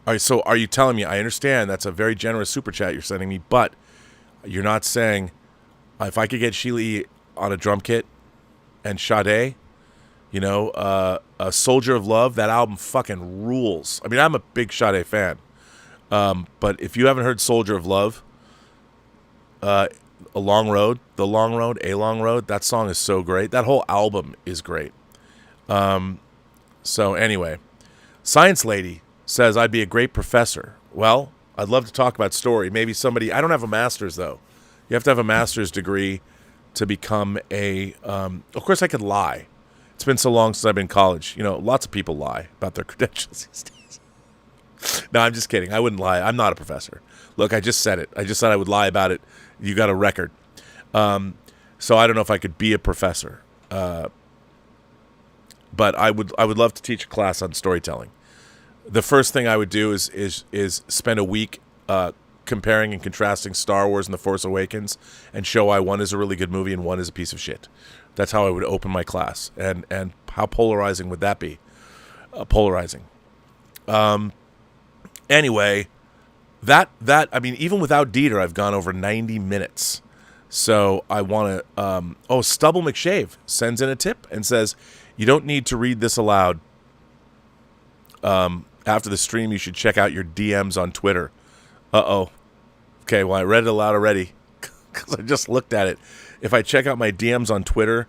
All right, so are you telling me, I understand that's a very generous super chat you're sending me, but you're not saying if I could get Sheila E. on a drum kit and Sade, a Soldier of Love, that album fucking rules. I mean, I'm a big Sade fan. But if you haven't heard Soldier of Love, A Long Road, The Long Road, A Long Road. That song is so great. That whole album is great. So anyway, Science Lady says I'd be a great professor. Well, I'd love to talk about story. Maybe somebody, I don't have a master's though. You have to have a master's degree to become a, of course I could lie. It's been so long since I've been in college. You know, lots of people lie about their credentials these days. No, I'm just kidding. I wouldn't lie. I'm not a professor. Look, I just said it. I just said I would lie about it. You got a record. So I don't know if I could be a professor. But I would love to teach a class on storytelling. The first thing I would do is spend a week comparing and contrasting Star Wars and The Force Awakens and show why one is a really good movie and one is a piece of shit. That's how I would open my class. And how polarizing would that be? Polarizing. Anyway, that I mean, even without Dieter, I've gone over 90 minutes. So I want to... Stubble McShave sends in a tip and says, you don't need to read this aloud. After the stream, you should check out your DMs on Twitter. Uh-oh. Okay, well, I read it aloud already because I just looked at it. If I check out my DMs on Twitter,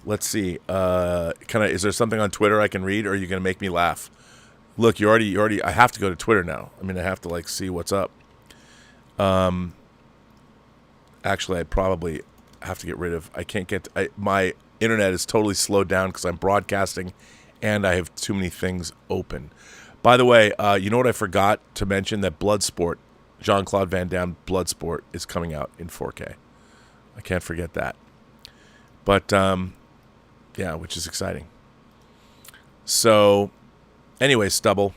let's see. Is there something on Twitter I can read, or are you going to make me laugh? Look, you already. I have to go to Twitter now. I mean, I have to see what's up. Actually, I probably have to get rid of. I can't get. My internet is totally slowed down because I'm broadcasting, and I have too many things open. By the way, you know what I forgot to mention? That Bloodsport, Jean-Claude Van Damme Bloodsport, is coming out in 4K. I can't forget that. But yeah, which is exciting. So. Anyway, Stubble,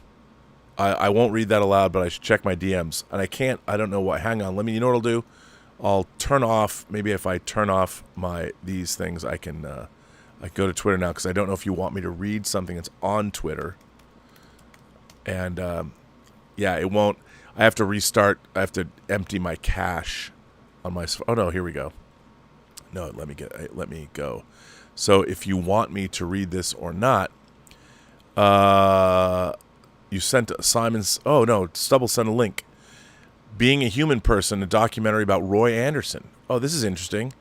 I won't read that aloud, but I should check my DMs. And I don't know what, hang on, you know what I'll do? I'll turn off, maybe if I turn off these things, I can go to Twitter now, because I don't know if you want me to read something that's on Twitter. And, yeah, it won't, I have to restart, I have to empty my cache on my, oh no, here we go. No, let me go. So if you want me to read this or not, you sent Simon's... Oh, no, Stubble sent a link. Being a Human Person, a documentary about Roy Anderson. Oh, this is interesting.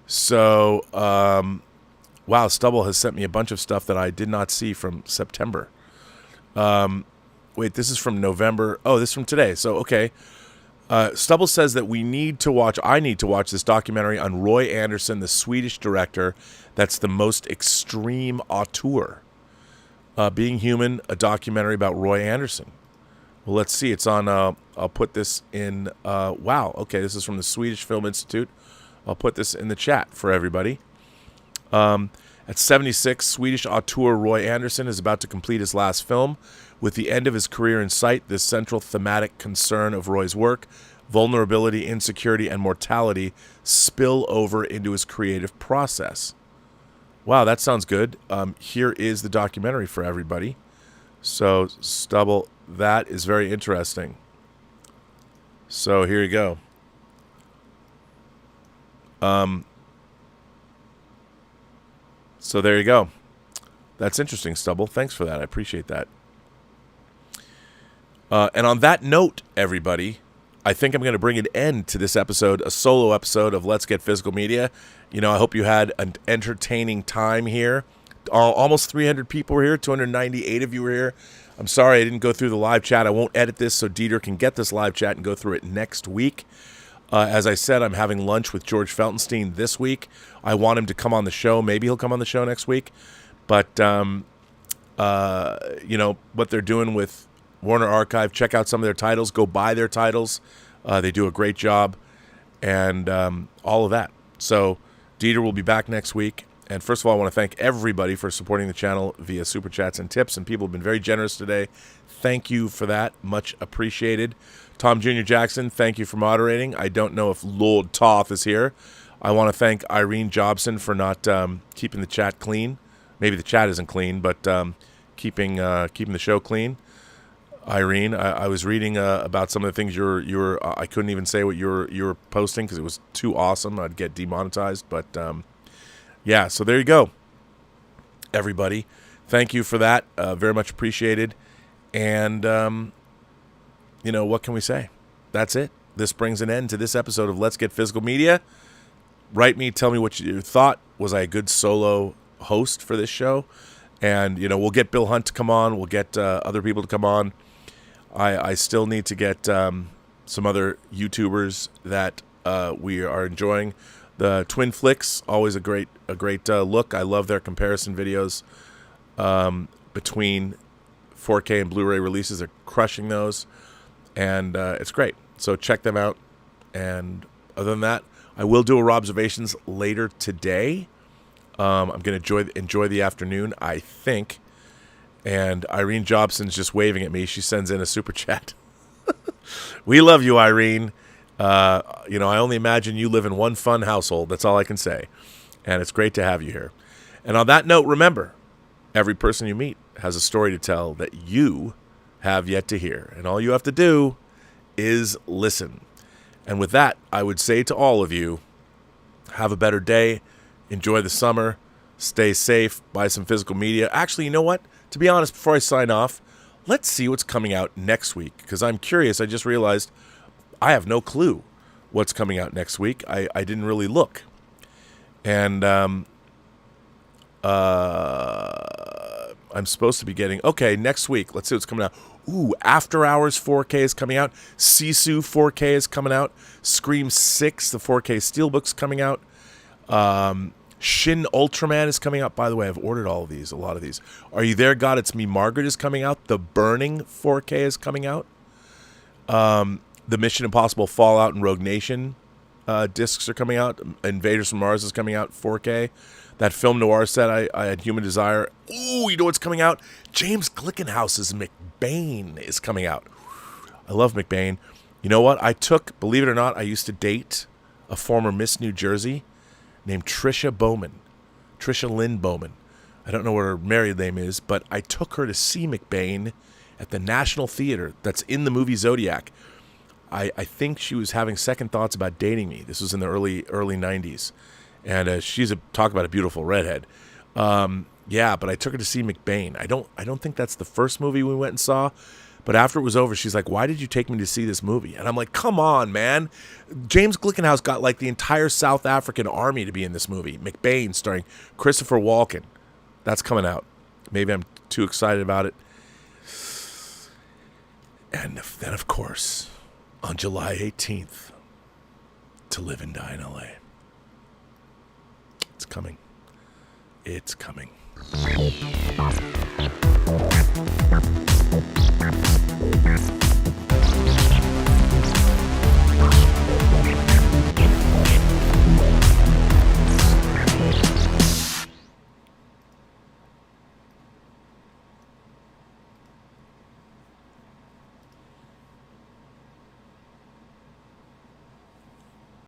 So, wow, Stubble has sent me a bunch of stuff that I did not see from September. Wait, this is from November. Oh, this is from today. So, okay. Stubble says that I need to watch this documentary on Roy Anderson, the Swedish director that's the most extreme auteur. Being Human, a documentary about Roy Anderson. Well, let's see. It's on, I'll put this in, wow, okay, this is from the Swedish Film Institute. I'll put this in the chat for everybody. At 76, Swedish auteur Roy Anderson is about to complete his last film. With the end of his career in sight, this central thematic concern of Roy's work, vulnerability, insecurity, and mortality, spill over into his creative process. Wow, that sounds good. Here is the documentary for everybody. So, Stubble, that is very interesting. So, here you go. So, there you go. That's interesting, Stubble. Thanks for that. I appreciate that. And on that note, everybody, I think I'm going to bring an end to this episode, a solo episode of Let's Get Physical Media. You know, I hope you had an entertaining time here. Almost 300 people were here. 298 of you were here. I'm sorry I didn't go through the live chat. I won't edit this so Dieter can get this live chat and go through it next week. As I said, I'm having lunch with George Feltenstein this week. I want him to come on the show. Maybe he'll come on the show next week. But, you know, what they're doing with Warner Archive, check out some of their titles. Go buy their titles. They do a great job. And all of that. So Dieter will be back next week. And first of all, I want to thank everybody for supporting the channel via Super Chats and tips. And people have been very generous today. Thank you for that. Much appreciated. Tom Jr. Jackson, thank you for moderating. I don't know if Lord Toth is here. I want to thank Irene Jobson for not keeping the chat clean. Maybe the chat isn't clean, but keeping the show clean. Irene, I was reading about some of the things you were I couldn't even say what you were posting because it was too awesome. I'd get demonetized, but yeah. So there you go, everybody. Thank you for that. Very much appreciated. And you know, what can we say? That's it. this brings an end to this episode of Let's Get Physical Media. Write me, tell me what you thought. Was I a good solo host for this show? And, we'll get Bill Hunt to come on. We'll get other people to come on. I still need to get some other YouTubers that we are enjoying. The Twin Flicks, always a great look. I love their comparison videos between 4K and Blu-ray releases. They're crushing those, and it's great. So check them out. And other than that, I will do a observations later today. I'm going to enjoy the afternoon, I think. And Irene Jobson's just waving at me. She sends in a super chat. We love you, Irene. I only imagine you live in one fun household. That's all I can say. And it's great to have you here. And on that note, remember, every person you meet has a story to tell that you have yet to hear. And all you have to do is listen. And with that, I would say to all of you, have a better day. Enjoy the summer. Stay safe. Buy some physical media. Actually, you know what? To be honest, before I sign off, let's see what's coming out next week. Because I'm curious. I just realized I have no clue what's coming out next week. I didn't really look. And I'm supposed to be getting... Okay, next week. Let's see what's coming out. Ooh, After Hours 4K is coming out. Sisu 4K is coming out. Scream 6, the 4K Steelbook's coming out. Shin Ultraman is coming out. By the way, I've ordered a lot of these. Are You There, God? It's Me, Margaret is coming out. The Burning 4K is coming out. The Mission Impossible Fallout and Rogue Nation discs are coming out. Invaders from Mars is coming out 4K. That film noir set I had Human Desire. Ooh, you know what's coming out? James Glickenhaus's McBain is coming out. I love McBain. You know what? Believe it or not, I used to date a former Miss New Jersey named Trisha Lynn Bowman. I don't know what her married name is, but I took her to see McBain at the National Theater that's in the movie Zodiac. I think she was having second thoughts about dating me. This was in the early 90s. And talk about a beautiful redhead. But I took her to see McBain. I don't think that's the first movie we went and saw. But after it was over, she's like, "Why did you take me to see this movie?" And I'm like, "Come on, man. James Glickenhaus got like the entire South African army to be in this movie. McBain, starring Christopher Walken. That's coming out. Maybe I'm too excited about it." And then, of course, on July 18th, To Live and Die in LA. It's coming. It's coming.